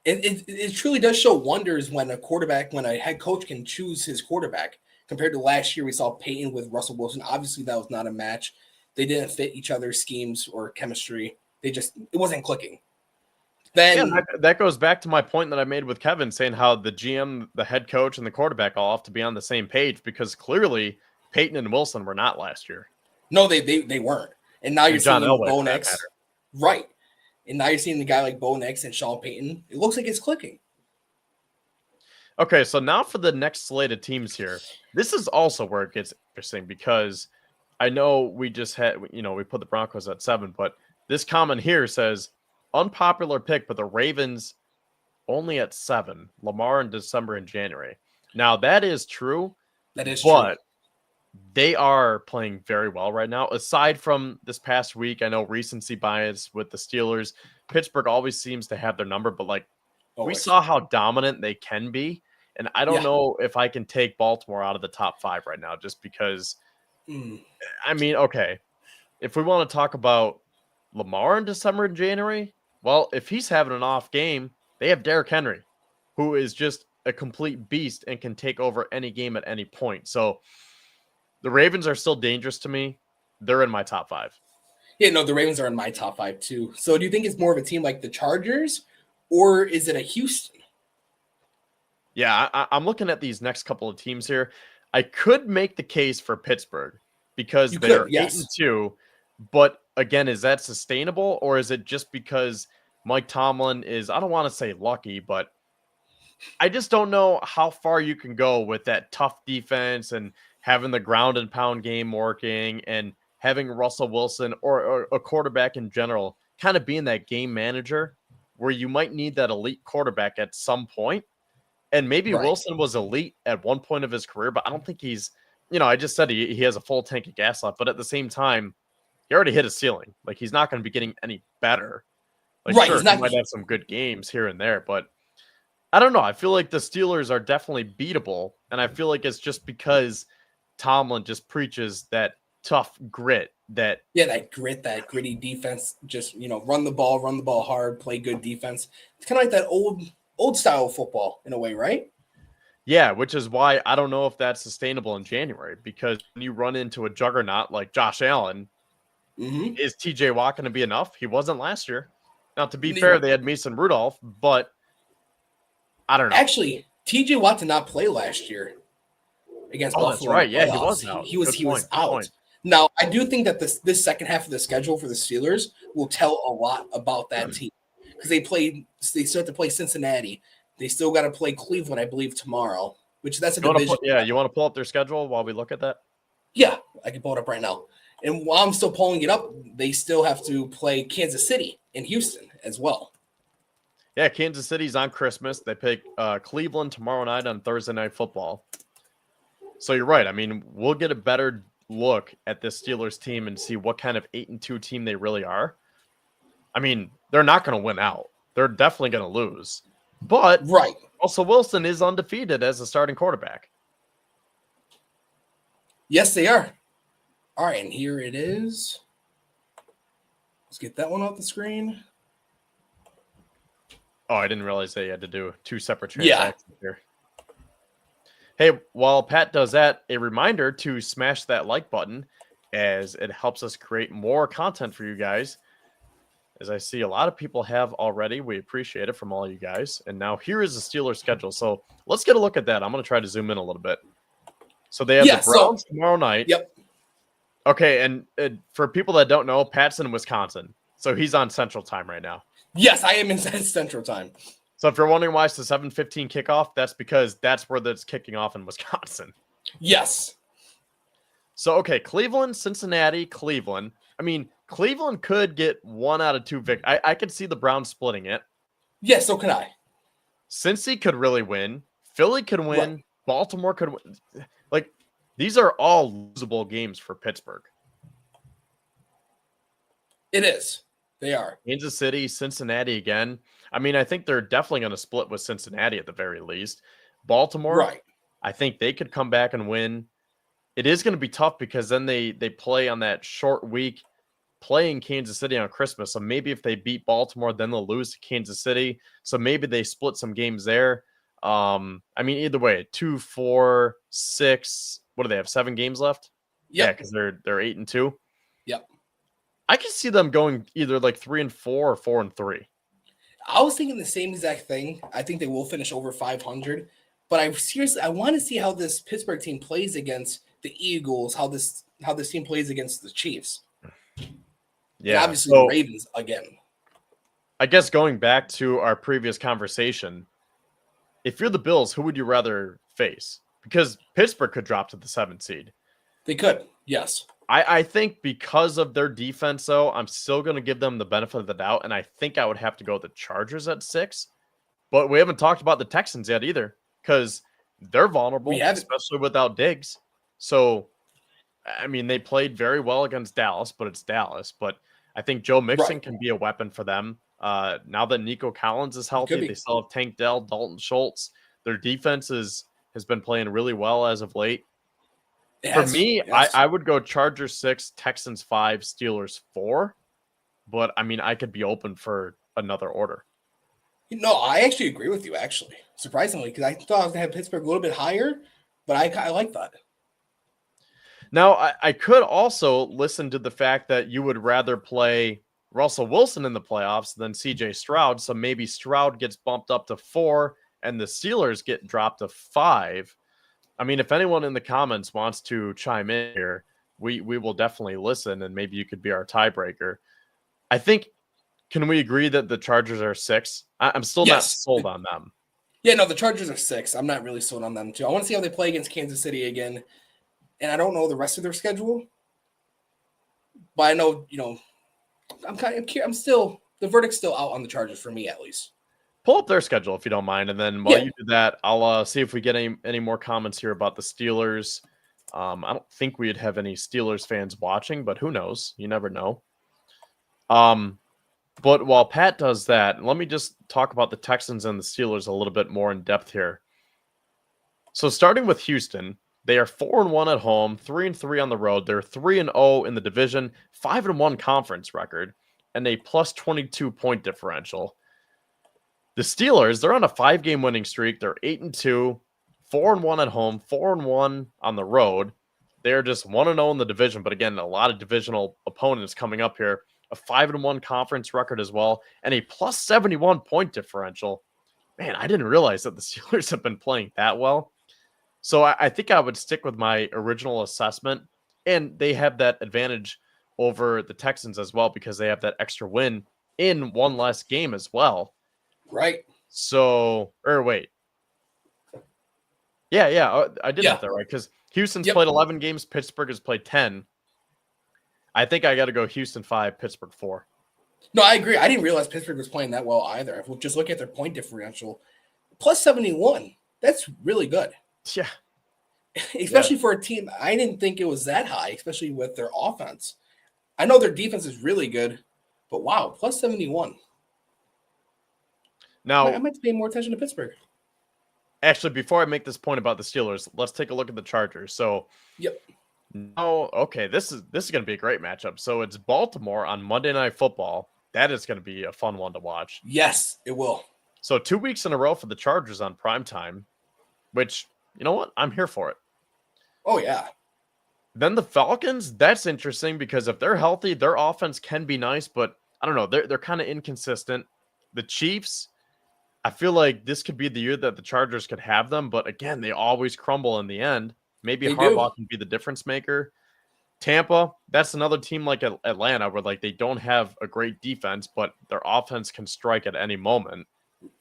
It truly does show wonders when a head coach can choose his quarterback. Compared to last year, we saw Peyton with Russell Wilson. Obviously, that was not a match. They didn't fit each other's schemes or chemistry. It wasn't clicking. Then
that goes back to my point that I made with Kevin, saying how the GM, the head coach, and the quarterback all have to be on the same page because clearly Peyton and Wilson were not last year.
No, they weren't. And now you're seeing Bo Nix. Right. And now you're seeing the guy like Bo Nix and Sean Payton. It looks like it's clicking.
Okay, so now for the next slate of teams here. This is also where it gets interesting because I know we just had, we put the Broncos at 7, but this comment here says, unpopular pick, but the Ravens only at 7. Lamar in December and January. Now, that is true.
That is
true. They are playing very well right now. Aside from this past week, I know recency bias with the Steelers. Pittsburgh always seems to have their number, but we saw how dominant they can be. And I don't know if I can take Baltimore out of the top 5 right now just because, I mean, okay, if we want to talk about Lamar in December and January, well, if he's having an off game, they have Derrick Henry, who is just a complete beast and can take over any game at any point. So the Ravens are still dangerous to me. They're in my top 5.
Yeah, no, the Ravens are in my top 5 too. So do you think it's more of a team like the Chargers or is it a Houston?
Yeah, I'm looking at these next couple of teams here. I could make the case for Pittsburgh because they're 8-2, but again, is that sustainable or is it just because Mike Tomlin is, I don't want to say lucky, but I just don't know how far you can go with that tough defense and having the ground and pound game working and having Russell Wilson or a quarterback in general kind of being that game manager where you might need that elite quarterback at some point. And maybe Wilson was elite at one point of his career, but I don't think he's, I just said he has a full tank of gas left, but at the same time, he already hit a ceiling. Like, he's not going to be getting any better. Like, sure, he might have some good games here and there, but I don't know. I feel like the Steelers are definitely beatable, and I feel like it's just because Tomlin just preaches that tough grit. That grit, that gritty defense. Just, run the ball hard, play good defense. It's kind of like that old style of football in a way, right? Yeah, which is why I don't know if that's sustainable in January, because when you run into a juggernaut like Josh Allen, is TJ Watt going to be enough? He wasn't last year. Now, to be fair, they had Mason Rudolph, but I don't know.
Actually, TJ Watt did not play last year against Buffalo.
That's right. Yeah, he was out.
He was out. Now, I do think that this second half of the schedule for the Steelers will tell a lot about that team because they still have to play Cincinnati. They still got to play Cleveland, I believe, tomorrow, which that's a division.
You want to pull up their schedule while we look at that?
Yeah, I can pull it up right now. And while I'm still pulling it up, they still have to play Kansas City and Houston as well.
Yeah, Kansas City's on Christmas. They pick Cleveland tomorrow night on Thursday Night Football. So you're right. I mean, we'll get a better look at this Steelers team and see what kind of 8-2 team they really are. I mean, they're not going to win out. They're definitely going to lose. But
right.
Russell Wilson is undefeated as a starting quarterback.
Yes, they are. All right, and here it is. Let's get that one off the screen.
Oh, I didn't realize that you had to do 2 separate transactions here. Hey, while Pat does that, a reminder to smash that like button as it helps us create more content for you guys. As I see a lot of people have already. We appreciate it from all you guys. And now here is the Steelers schedule. So let's get a look at that. I'm going to try to zoom in a little bit. So they have the Browns tomorrow night.
Yep.
Okay, and for people that don't know, Pat's in Wisconsin. So he's on Central Time right now.
Yes, I am in Central Time.
So if you're wondering why it's the 7:15 kickoff, that's because that's where that's kicking off in Wisconsin.
Yes.
So, okay, Cleveland, Cincinnati, Cleveland. I mean, Cleveland could get 1 out of 2 victories. I could see the Browns splitting it.
Yes, so can I.
Cincy could really win. Philly could win.
Right.
Baltimore could win. Like, these are all losable games for Pittsburgh.
It is. They are.
Kansas City, Cincinnati again. I mean, I think they're definitely going to split with Cincinnati at the very least. Baltimore,
right.
I think they could come back and win. It is going to be tough because then they play on that short week, playing Kansas City on Christmas. So maybe if they beat Baltimore, then they'll lose to Kansas City. So maybe they split some games there. I mean, either way, 2, 4, 6. What do they have? 7 games left?
Yep.
Yeah, because they're 8-2.
Yep.
I can see them going either like 3-4 or 4-3.
I was thinking the same exact thing. I think they will finish over 500. But I want to see how this Pittsburgh team plays against the Eagles, how this team plays against the Chiefs.
Yeah,
and obviously the Ravens again.
I guess going back to our previous conversation, if you're the Bills, who would you rather face? Because Pittsburgh could drop to the 7th seed.
They could, yes.
I think because of their defense, though, I'm still going to give them the benefit of the doubt, and I think I would have to go with the Chargers at 6. But we haven't talked about the Texans yet either, because they're vulnerable, especially without Diggs. So, I mean, they played very well against Dallas, but it's Dallas. But I think Joe Mixon can be a weapon for them. Now that Nico Collins is healthy, they still have Tank Dell, Dalton Schultz. Their defense has been playing really well as of late. For me, I would go Chargers 6, Texans 5, Steelers 4. But, I mean, I could be open for another order.
No, I actually agree with you, actually. Surprisingly, because I thought I was going to have Pittsburgh a little bit higher, but I like that.
Now, I could also listen to the fact that you would rather play Russell Wilson in the playoffs than CJ Stroud. So maybe Stroud gets bumped up to 4 and the Steelers get dropped to 5. I mean, if anyone in the comments wants to chime in here, we will definitely listen, and maybe you could be our tiebreaker. I think, can we agree that the Chargers are 6? I'm still not sold on them.
Yeah, no, the Chargers are 6. I'm not really sold on them, too. I want to see how they play against Kansas City again. And I don't know the rest of their schedule. But I know, I'm still, the verdict's still out on the Chargers for me, at least.
Pull up their schedule if you don't mind. And then while you do that, I'll see if we get any more comments here about the Steelers. I don't think we'd have any Steelers fans watching, but who knows? You never know. But while Pat does that, let me just talk about the Texans and the Steelers a little bit more in depth here. So starting with Houston, they are 4-1 at home, 3-3 on the road. They're 3-0 in the division, 5-1 conference record, and a plus 22 point differential. The Steelers, they're on a 5-game winning streak. They're 8-2, 4-1 at home, 4-1 on the road. They're just 1-0 in the division, but again, a lot of divisional opponents coming up here. A 5-1 conference record as well, and a plus 71 point differential. Man, I didn't realize that the Steelers have been playing that well. So I think I would stick with my original assessment, and they have that advantage over the Texans as well because they have that extra win in one less game as well.
Right.
So, wait. Yeah, I did that right because Houston's played 11 games, Pittsburgh has played 10. I think I got to go Houston 5, Pittsburgh 4.
No, I agree. I didn't realize Pittsburgh was playing that well either. If we just look at their point differential, plus 71. That's really good.
Yeah.
Especially for a team. I didn't think it was that high, especially with their offense. I know their defense is really good, but wow, plus 71.
Now,
I might pay more attention to Pittsburgh.
Actually, before I make this point about the Steelers, let's take a look at the Chargers. So,
yep.
Oh, okay. This is going to be a great matchup. So it's Baltimore on Monday Night Football. That is going to be a fun one to watch.
Yes, it will.
So 2 weeks in a row for the Chargers on primetime, which, you know what? I'm here for it.
Oh, yeah.
Then the Falcons, that's interesting because if they're healthy, their offense can be nice, but I don't know. They're kind of inconsistent. The Chiefs, I feel like this could be the year that the Chargers could have them, but again, they always crumble in the end. Maybe Harbaugh can be the difference maker. Tampa, that's another team like Atlanta where like they don't have a great defense, but their offense can strike at any moment.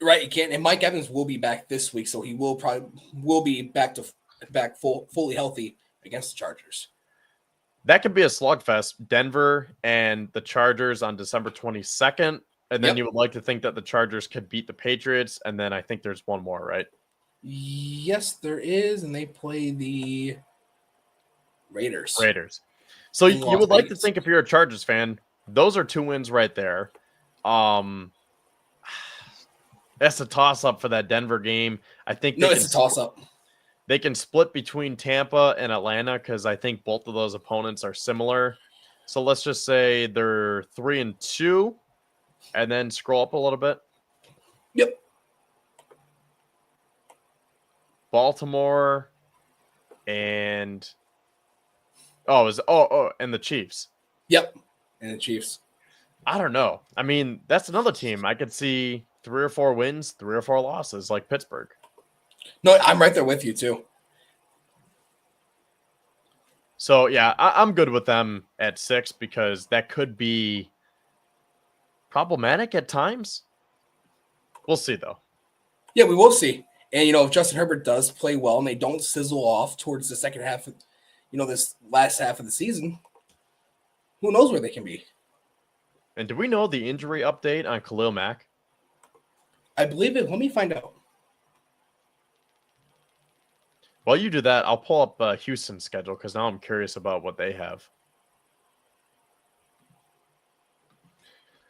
Right, you can't. And Mike Evans will be back this week, so he will be back fully healthy against the Chargers.
That could be a slugfest. Denver and the Chargers on December 22nd. And then you would like to think that the Chargers could beat the Patriots. And then I think there's one more, right?
Yes, there is. And they play the Raiders.
So you would like to think if you're a Chargers fan, those are 2 wins right there. That's a toss-up for that Denver game. I think
it's a toss-up.
They can split between Tampa and Atlanta because I think both of those opponents are similar. So let's just say they're 3-2, and then scroll up a little bit.
Yep.
Baltimore and and the Chiefs.
Yep, and the Chiefs.
I don't know. I mean, that's another team. I could see 3 or 4 wins, 3 or 4 losses, like Pittsburgh.
No, I'm right there with you too.
So yeah, I'm good with them at 6 because that could be problematic at times. We'll see though.
Yeah, we will see. And if Justin Herbert does play well and they don't sizzle off towards the second half of, this last half of the season, who knows where they can be.
And do we know the injury update on Khalil Mack?
I believe it. Let me find out.
While you do that, I'll pull up Houston's schedule because now I'm curious about what they have.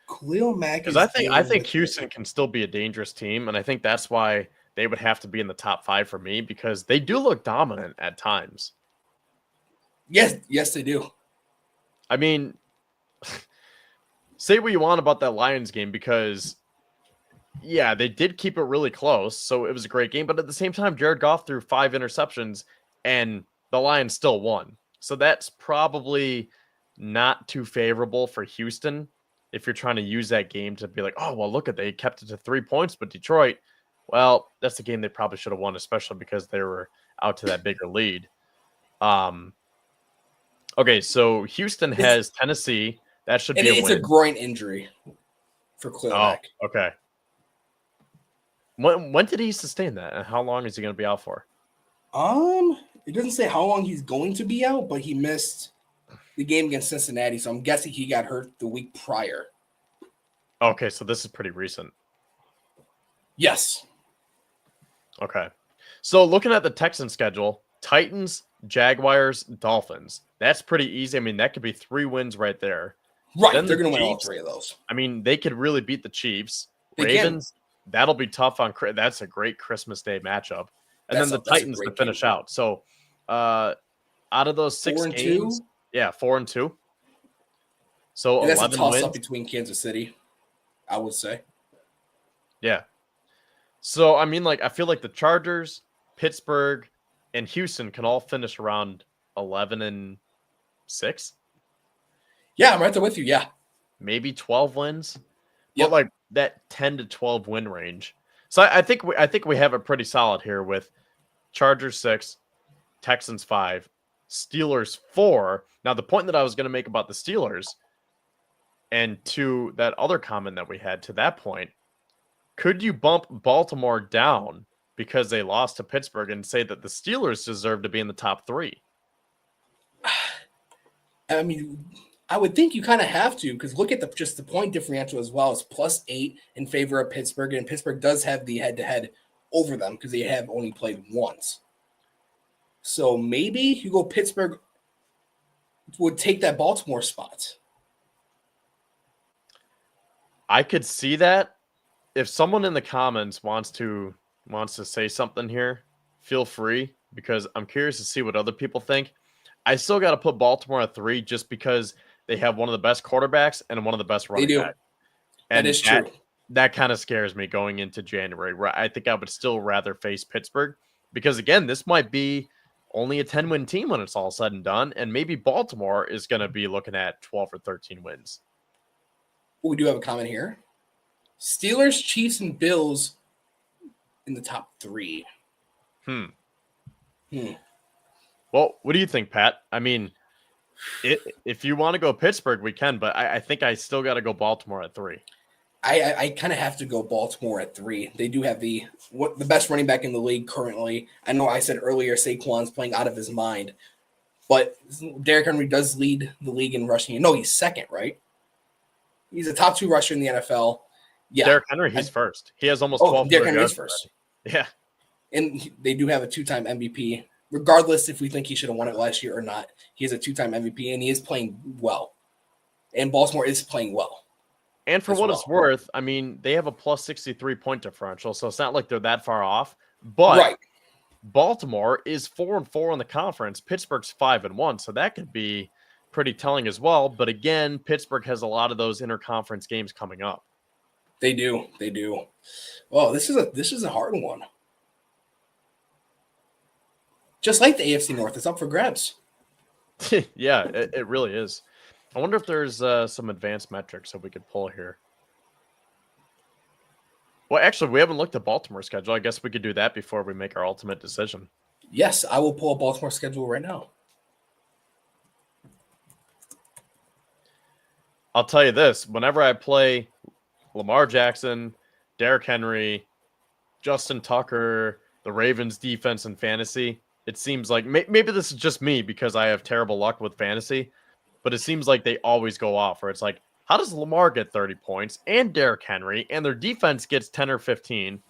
Khalil Mack,
because I think Houston can still be a dangerous team, and I think that's why they would have to be in the top 5 for me because they do look dominant at times.
Yes, they do.
I mean, say what you want about that Lions game because, yeah, they did keep it really close, so it was a great game. But at the same time, Jared Goff threw 5 interceptions, and the Lions still won. So that's probably not too favorable for Houston if you're trying to use that game to be like, oh, well, look they kept it to 3 points, but Detroit, well, that's the game they probably should have won, especially because they were out to that bigger lead. Okay, so Houston has Tennessee. That should be a win.
It's a groin injury for Khalil Mack.
Okay. When did he sustain that, and how long is he going to be out for?
It doesn't say how long he's going to be out, but he missed the game against Cincinnati, so I'm guessing he got hurt the week prior.
Okay, so this is pretty recent.
Yes.
Okay. So looking at the Texans schedule, Titans, Jaguars, Dolphins. That's pretty easy. I mean, that could be 3 wins right there.
Right,
then
they're going to win all 3 of those.
I mean, they could really beat the Chiefs.
They
Ravens, that'll be tough on. That's a great Christmas Day matchup. And then the Titans to finish out. So, out of those 6 games, 4-2. So
and
11
that's a toss
wins
up between Kansas City, I would say.
Yeah. So I mean, I feel like the Chargers, Pittsburgh, and Houston can all finish around 11-6.
Yeah, I'm right there with you. Yeah,
maybe 12 wins.
Yep.
But that 10 to 12 win range. So I think we have it pretty solid here with Chargers 6, Texans 5, Steelers 4. Now the point that I was going to make about the Steelers, and to that other comment that we had to that point, could you bump Baltimore down because they lost to Pittsburgh and say that the Steelers deserve to be in the top 3?
I mean, I would think you kind of have to, because look at just the point differential as well. It's +8 in favor of Pittsburgh, and Pittsburgh does have the head-to-head over them because they have only played once. So maybe you go Pittsburgh would take that Baltimore spot.
I could see that. If someone in the comments wants to say something here, feel free, because I'm curious to see what other people think. I still got to put Baltimore at 3 just because they have one of the best quarterbacks and one of the best running backs. And
that is true.
That kind of scares me going into January, where I think I would still rather face Pittsburgh because, again, this might be only a 10-win team when it's all said and done, and maybe Baltimore is going to be looking at 12 or 13 wins.
We do have a comment here. Steelers, Chiefs, and Bills in the top 3.
Well, what do you think, Pat? I mean, if you want to go Pittsburgh, we can, but I think I still got to go Baltimore at 3.
I kind of have to go Baltimore at 3. They do have the best running back in the league currently. I know I said earlier Saquon's playing out of his mind, but Derrick Henry does lead the league in rushing. No, he's second, right? He's a top 2 rusher in the NFL. Yeah,
Derrick Henry, he's first. He has almost 12.
Derrick Henry's first.
Yeah,
and they do have a 2-time MVP. Regardless if we think he should have won it last year or not, he is a 2-time MVP, and he is playing well. And Baltimore is playing well.
And for what it's worth, I mean, they have a +63 point differential, so it's not like they're that far off. But Baltimore is 4-4 in the conference. Pittsburgh's 5-1, so that could be pretty telling as well. But again, Pittsburgh has a lot of those interconference games coming up.
They do. Well, this is a hard one. Just like the AFC North, it's up for grabs.
Yeah, it really is. I wonder if there's some advanced metrics that we could pull here. Well, actually, we haven't looked at Baltimore's schedule. I guess we could do that before we make our ultimate decision.
Yes, I will pull a Baltimore schedule right now.
I'll tell you this. Whenever I play Lamar Jackson, Derrick Henry, Justin Tucker, the Ravens defense in fantasy, it seems like maybe this is just me because I have terrible luck with fantasy, but it seems like they always go off where it's like, how does Lamar get 30 points and Derrick Henry and their defense gets 10 or 15?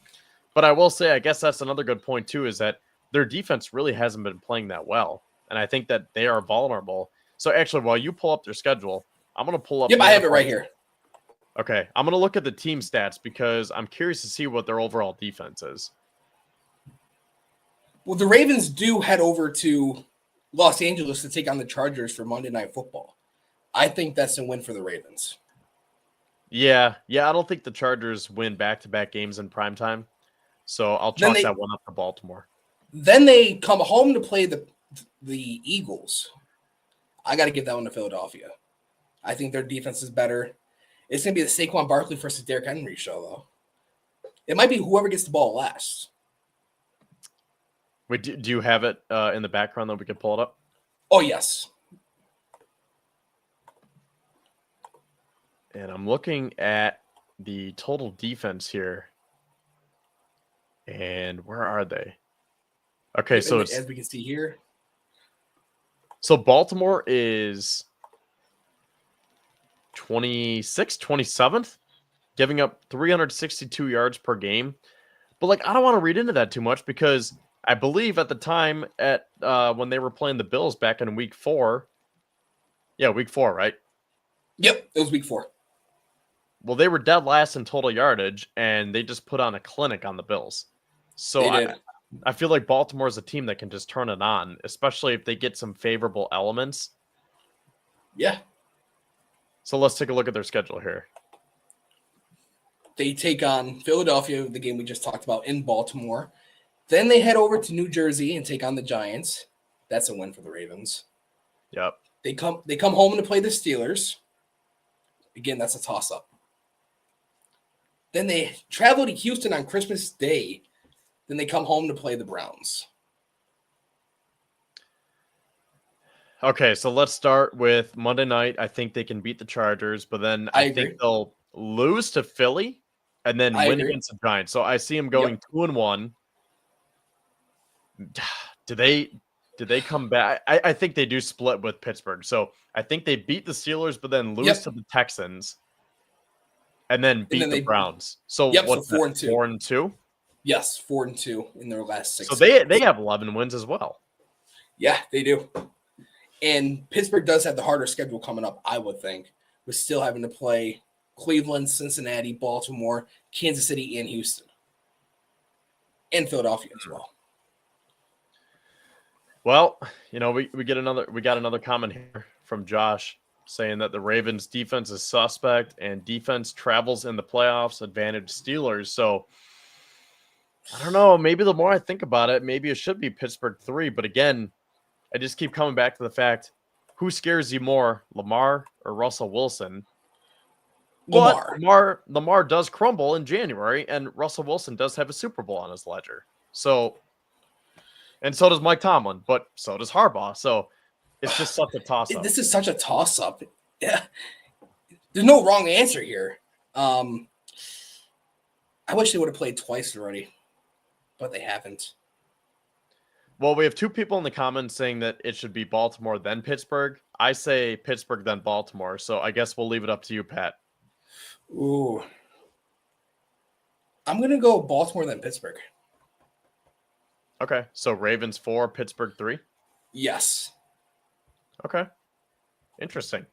But I will say, I guess that's another good point too, is that their defense really hasn't been playing that well. And I think that they are vulnerable. So actually, while you pull up their schedule, I'm going to pull up.
Yep, I have it right here.
Okay. I'm going to look at the team stats because I'm curious to see what their overall defense is.
Well, the Ravens do head over to Los Angeles to take on the Chargers for Monday Night Football. I think that's a win for the Ravens.
Yeah. I don't think the Chargers win back-to-back games in primetime. So I'll chalk that one up to Baltimore.
Then they come home to play the Eagles. I got to give that one to Philadelphia. I think their defense is better. It's going to be the Saquon Barkley versus Derrick Henry show, though. It might be whoever gets the ball last.
Wait, do you have it in the background that we could pull it up?
Oh, yes.
And I'm looking at the total defense here. And where are they? Okay, so it's,
as we can see here.
So Baltimore is 26th, 27th, giving up 362 yards per game. But I don't want to read into that too much because I believe at the time at when they were playing the Bills back in week 4. Yeah, week 4, right?
Yep, it was week 4.
Well, they were dead last in total yardage, and they just put on a clinic on the Bills. So I feel like Baltimore is a team that can just turn it on, especially if they get some favorable elements.
Yeah.
So let's take a look at their schedule here.
They take on Philadelphia, the game we just talked about, in Baltimore. Then they head over to New Jersey and take on the Giants. That's a win for the Ravens.
Yep.
They come home to play the Steelers. Again, that's a toss-up. Then they travel to Houston on Christmas Day. Then they come home to play the Browns.
Okay, so let's start with Monday night. I think they can beat the Chargers, but then I think they'll lose to Philly and then win against the Giants. So I see them going 2-1. Do Do they come back? I think they do split with Pittsburgh. So I think they beat the Steelers, but then lose to the Texans, and then beat the Browns. So what's
so 4-2.
4-2?
Yes, 4-2 in their last 6.
So they have 11 wins as well.
Yeah, they do. And Pittsburgh does have the harder schedule coming up, I would think. We're still having to play Cleveland, Cincinnati, Baltimore, Kansas City, and Houston. And Philadelphia as well.
Well, we got another comment here from Josh saying that the Ravens defense is suspect and defense travels in the playoffs, advantage Steelers. So I don't know. Maybe the more I think about it, maybe it should be Pittsburgh 3. But again, I just keep coming back to the fact, who scares you more, Lamar or Russell Wilson? Lamar does crumble in January, and Russell Wilson does have a Super Bowl on his ledger. So, and so does Mike Tomlin, but so does Harbaugh. So it's just such a toss-up.
This is such a toss-up. Yeah. There's no wrong answer here. I wish they would have played twice already, but they haven't.
Well, we have 2 people in the comments saying that it should be Baltimore, then Pittsburgh. I say Pittsburgh, then Baltimore. So I guess we'll leave it up to you, Pat.
Ooh. I'm going to go Baltimore, then Pittsburgh.
Okay. So Ravens 4, Pittsburgh 3?
Yes.
Okay. Interesting.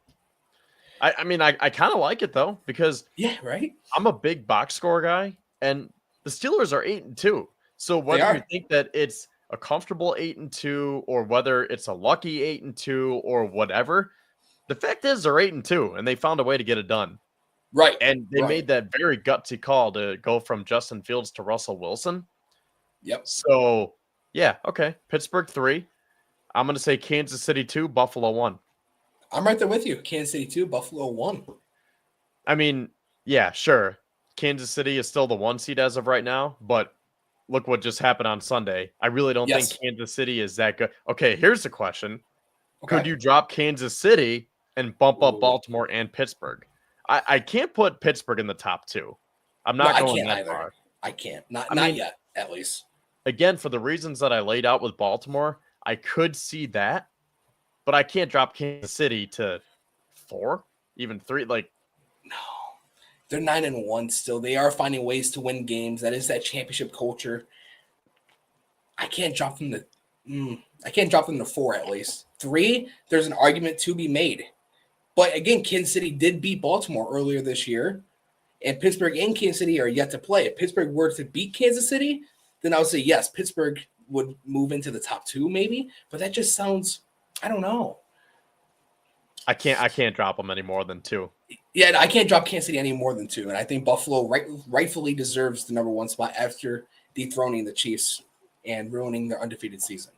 I mean, I kind of like it, though, because
right.
I'm a big box score guy, and the Steelers are 8-2. So whether you think that it's a comfortable 8-2 or whether it's a lucky 8-2 or whatever, the fact is they're 8-2 and they found a way to get it done.
Right.
And they made that very gutsy call to go from Justin Fields to Russell Wilson.
Yep.
So, yeah, okay. Pittsburgh 3. I'm going to say Kansas City 2, Buffalo 1.
I'm right there with you. Kansas City 2, Buffalo 1.
I mean, yeah, sure. Kansas City is still the 1 seed as of right now, but look what just happened on Sunday. I really don't think Kansas City is that good. Okay, here's the question. Okay. Could you drop Kansas City and bump up Baltimore and Pittsburgh? I can't put Pittsburgh in the top 2. I'm not going that far.
I can't. Not yet, at least.
Again, for the reasons that I laid out with Baltimore, I could see that, but I can't drop Kansas City to 4, even 3. Like,
no. They're 9-1 still. They are finding ways to win games. That is that championship culture. I can't drop them to 4 at least. 3, there's an argument to be made. But again, Kansas City did beat Baltimore earlier this year, and Pittsburgh and Kansas City are yet to play. If Pittsburgh were to beat Kansas City, then I would say yes, Pittsburgh would move into the top 2 maybe. But that just sounds, I don't know.
I can't drop them any more than 2.
Yeah, I can't drop Kansas City any more than 2, and I think Buffalo rightfully deserves the number 1 spot after dethroning the Chiefs and ruining their undefeated season.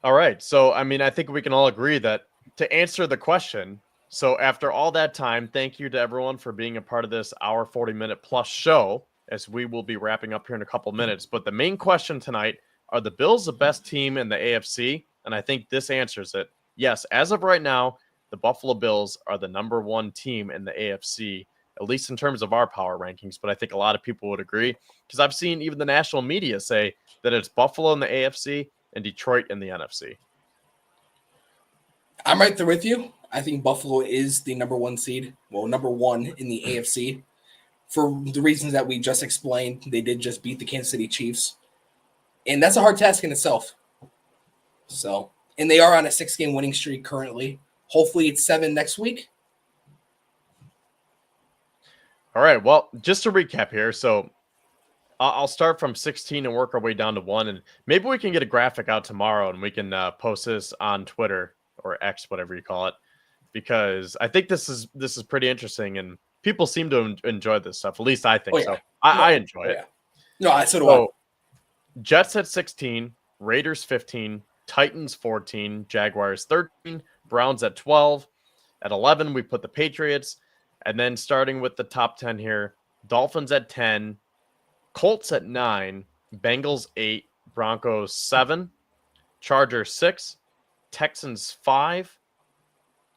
All right, so I mean, I think we can all agree that to answer the question, so after all that time, thank you to everyone for being a part of this hour 40-minute plus show, as we will be wrapping up here in a couple minutes. But the main question tonight, are the Bills the best team in the AFC? And I think this answers it. Yes, as of right now, the Buffalo Bills are the number 1 team in the AFC, at least in terms of our power rankings. But I think a lot of people would agree, because I've seen even the national media say that it's Buffalo in the AFC and Detroit in the NFC.
I'm right there with you. I think Buffalo is the number 1 seed. Well, number 1 in the AFC. For the reasons that we just explained, they did just beat the Kansas City Chiefs. And that's a hard task in itself. So, and they are on a 6-game winning streak currently. Hopefully it's 7 next week.
All right. Well, just to recap here. So I'll start from 16 and work our way down to 1. And maybe we can get a graphic out tomorrow and we can post this on Twitter or X, whatever you call it, because I think this is pretty interesting and people seem to enjoy this stuff. At least I think so. I enjoy it.
No, so do I.
Jets at 16, Raiders 15, Titans 14, Jaguars 13, Browns at 12. At 11, we put the Patriots. And then starting with the top 10 here, Dolphins at 10, Colts at 9, Bengals 8, Broncos 7, Chargers 6, Texans 5.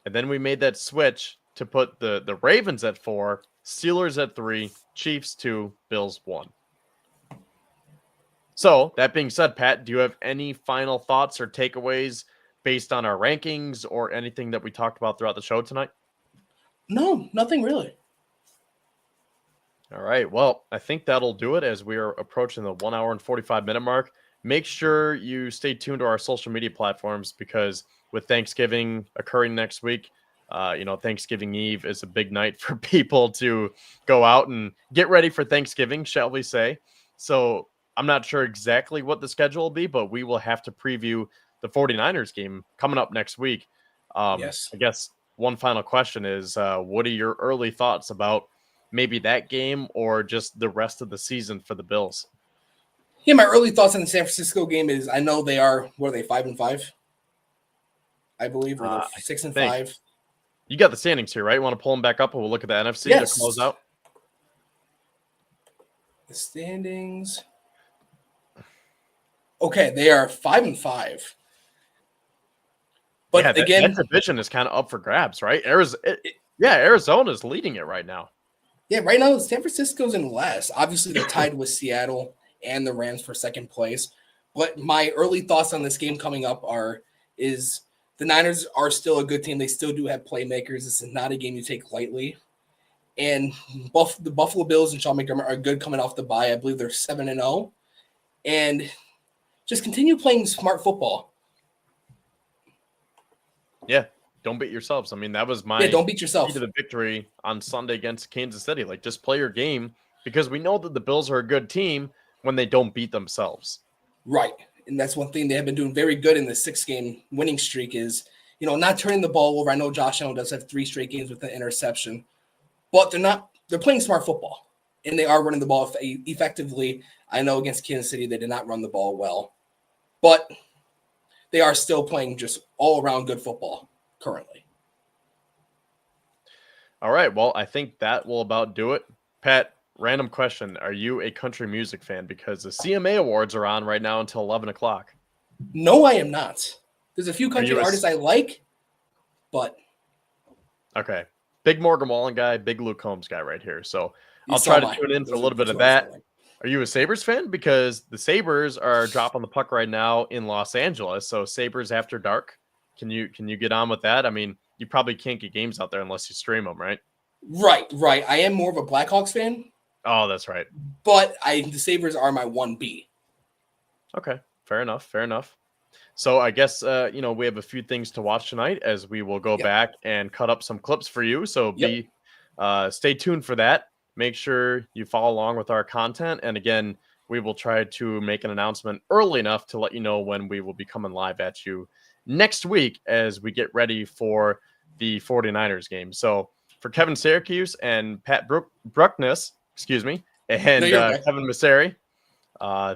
And then we made that switch to put the Ravens at 4, Steelers at 3, Chiefs 2, Bills 1. So that being said, Pat, do you have any final thoughts or takeaways based on our rankings or anything that we talked about throughout the show tonight?
No, nothing really.
All right. Well, I think that'll do it as we are approaching the 1 hour and 45-minute mark. Make sure you stay tuned to our social media platforms because with Thanksgiving occurring next week, Thanksgiving Eve is a big night for people to go out and get ready for Thanksgiving, shall we say. So I'm not sure exactly what the schedule will be, but we will have to preview the 49ers game coming up next week.
Yes.
I guess one final question is, what are your early thoughts about maybe that game or just the rest of the season for the Bills?
Yeah, my early thoughts on the San Francisco game is I know they are, what are they, 5-5? I believe, or they're 6-5.
You got the standings here, right? You want to pull them back up and we'll look at the NFC to close out?
The standings. Okay, they are 5-5. But
yeah,
again,
that division is kind of up for grabs, right? Arizona is leading it right now.
Yeah, right now San Francisco's in last. Obviously, they're tied with Seattle and the Rams for second place. But my early thoughts on this game coming up is the Niners are still a good team. They still do have playmakers. This is not a game you take lightly. And the Buffalo Bills and Sean McDermott are good coming off the bye. I believe they're 7-0. And just continue playing smart football.
Yeah, don't beat yourselves. I mean, that was my
don't beat yourself.
key to the victory on Sunday against Kansas City. Like, just play your game because we know that the Bills are a good team when they don't beat themselves.
Right. And that's one thing they have been doing very good in the 6-game winning streak is, not turning the ball over. I know Josh Allen does have 3 straight games with an interception, but they're playing smart football and they are running the ball effectively. I know against Kansas City, they did not run the ball well, but they are still playing just all around good football currently.
All right. Well, I think that will about do it. Pat, random question. Are you a country music fan? Because the CMA Awards are on right now until 11 o'clock.
No, I am not. There's a few country artists I like, but.
Okay. Big Morgan Wallen guy, big Luke Combs guy right here. So I'll try to tune in for a little bit of that. Are you a Sabres fan? Because the Sabres are dropping the puck right now in Los Angeles. So Sabres After Dark. Can you get on with that? I mean, you probably can't get games out there unless you stream them, right?
Right. I am more of a Blackhawks fan.
Oh, that's right.
But the Sabres are my 1B.
Okay, fair enough. So I guess, we have a few things to watch tonight as we will go back and cut up some clips for you. So stay tuned for that. Make sure you follow along with our content. And again, we will try to make an announcement early enough to let you know when we will be coming live at you next week as we get ready for the 49ers game. So for Kevin Siracuse and Pat Bruckness, and Kevin Massare,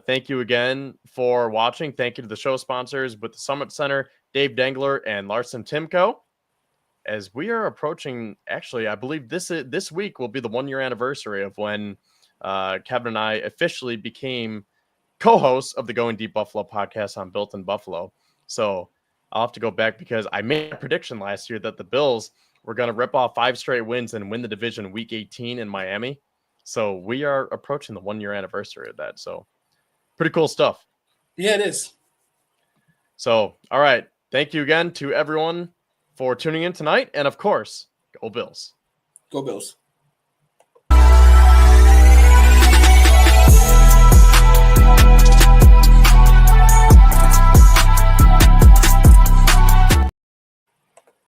thank you again for watching. Thank you to the show sponsors with the Summit Center, Dave Dengler and Larson-Timko. As we are approaching, actually, I believe this week will be the 1-year anniversary of when Kevin and I officially became co-hosts of the Going Deep Buffalo podcast on Built in Buffalo. So I'll have to go back because I made a prediction last year that the Bills were going to rip off 5 straight wins and win the division week 18 in Miami. So we are approaching the 1-year anniversary of that. So pretty cool stuff.
Yeah, it is.
So, all right. Thank you again to everyone for tuning in tonight. And of course, go Bills.
Go Bills.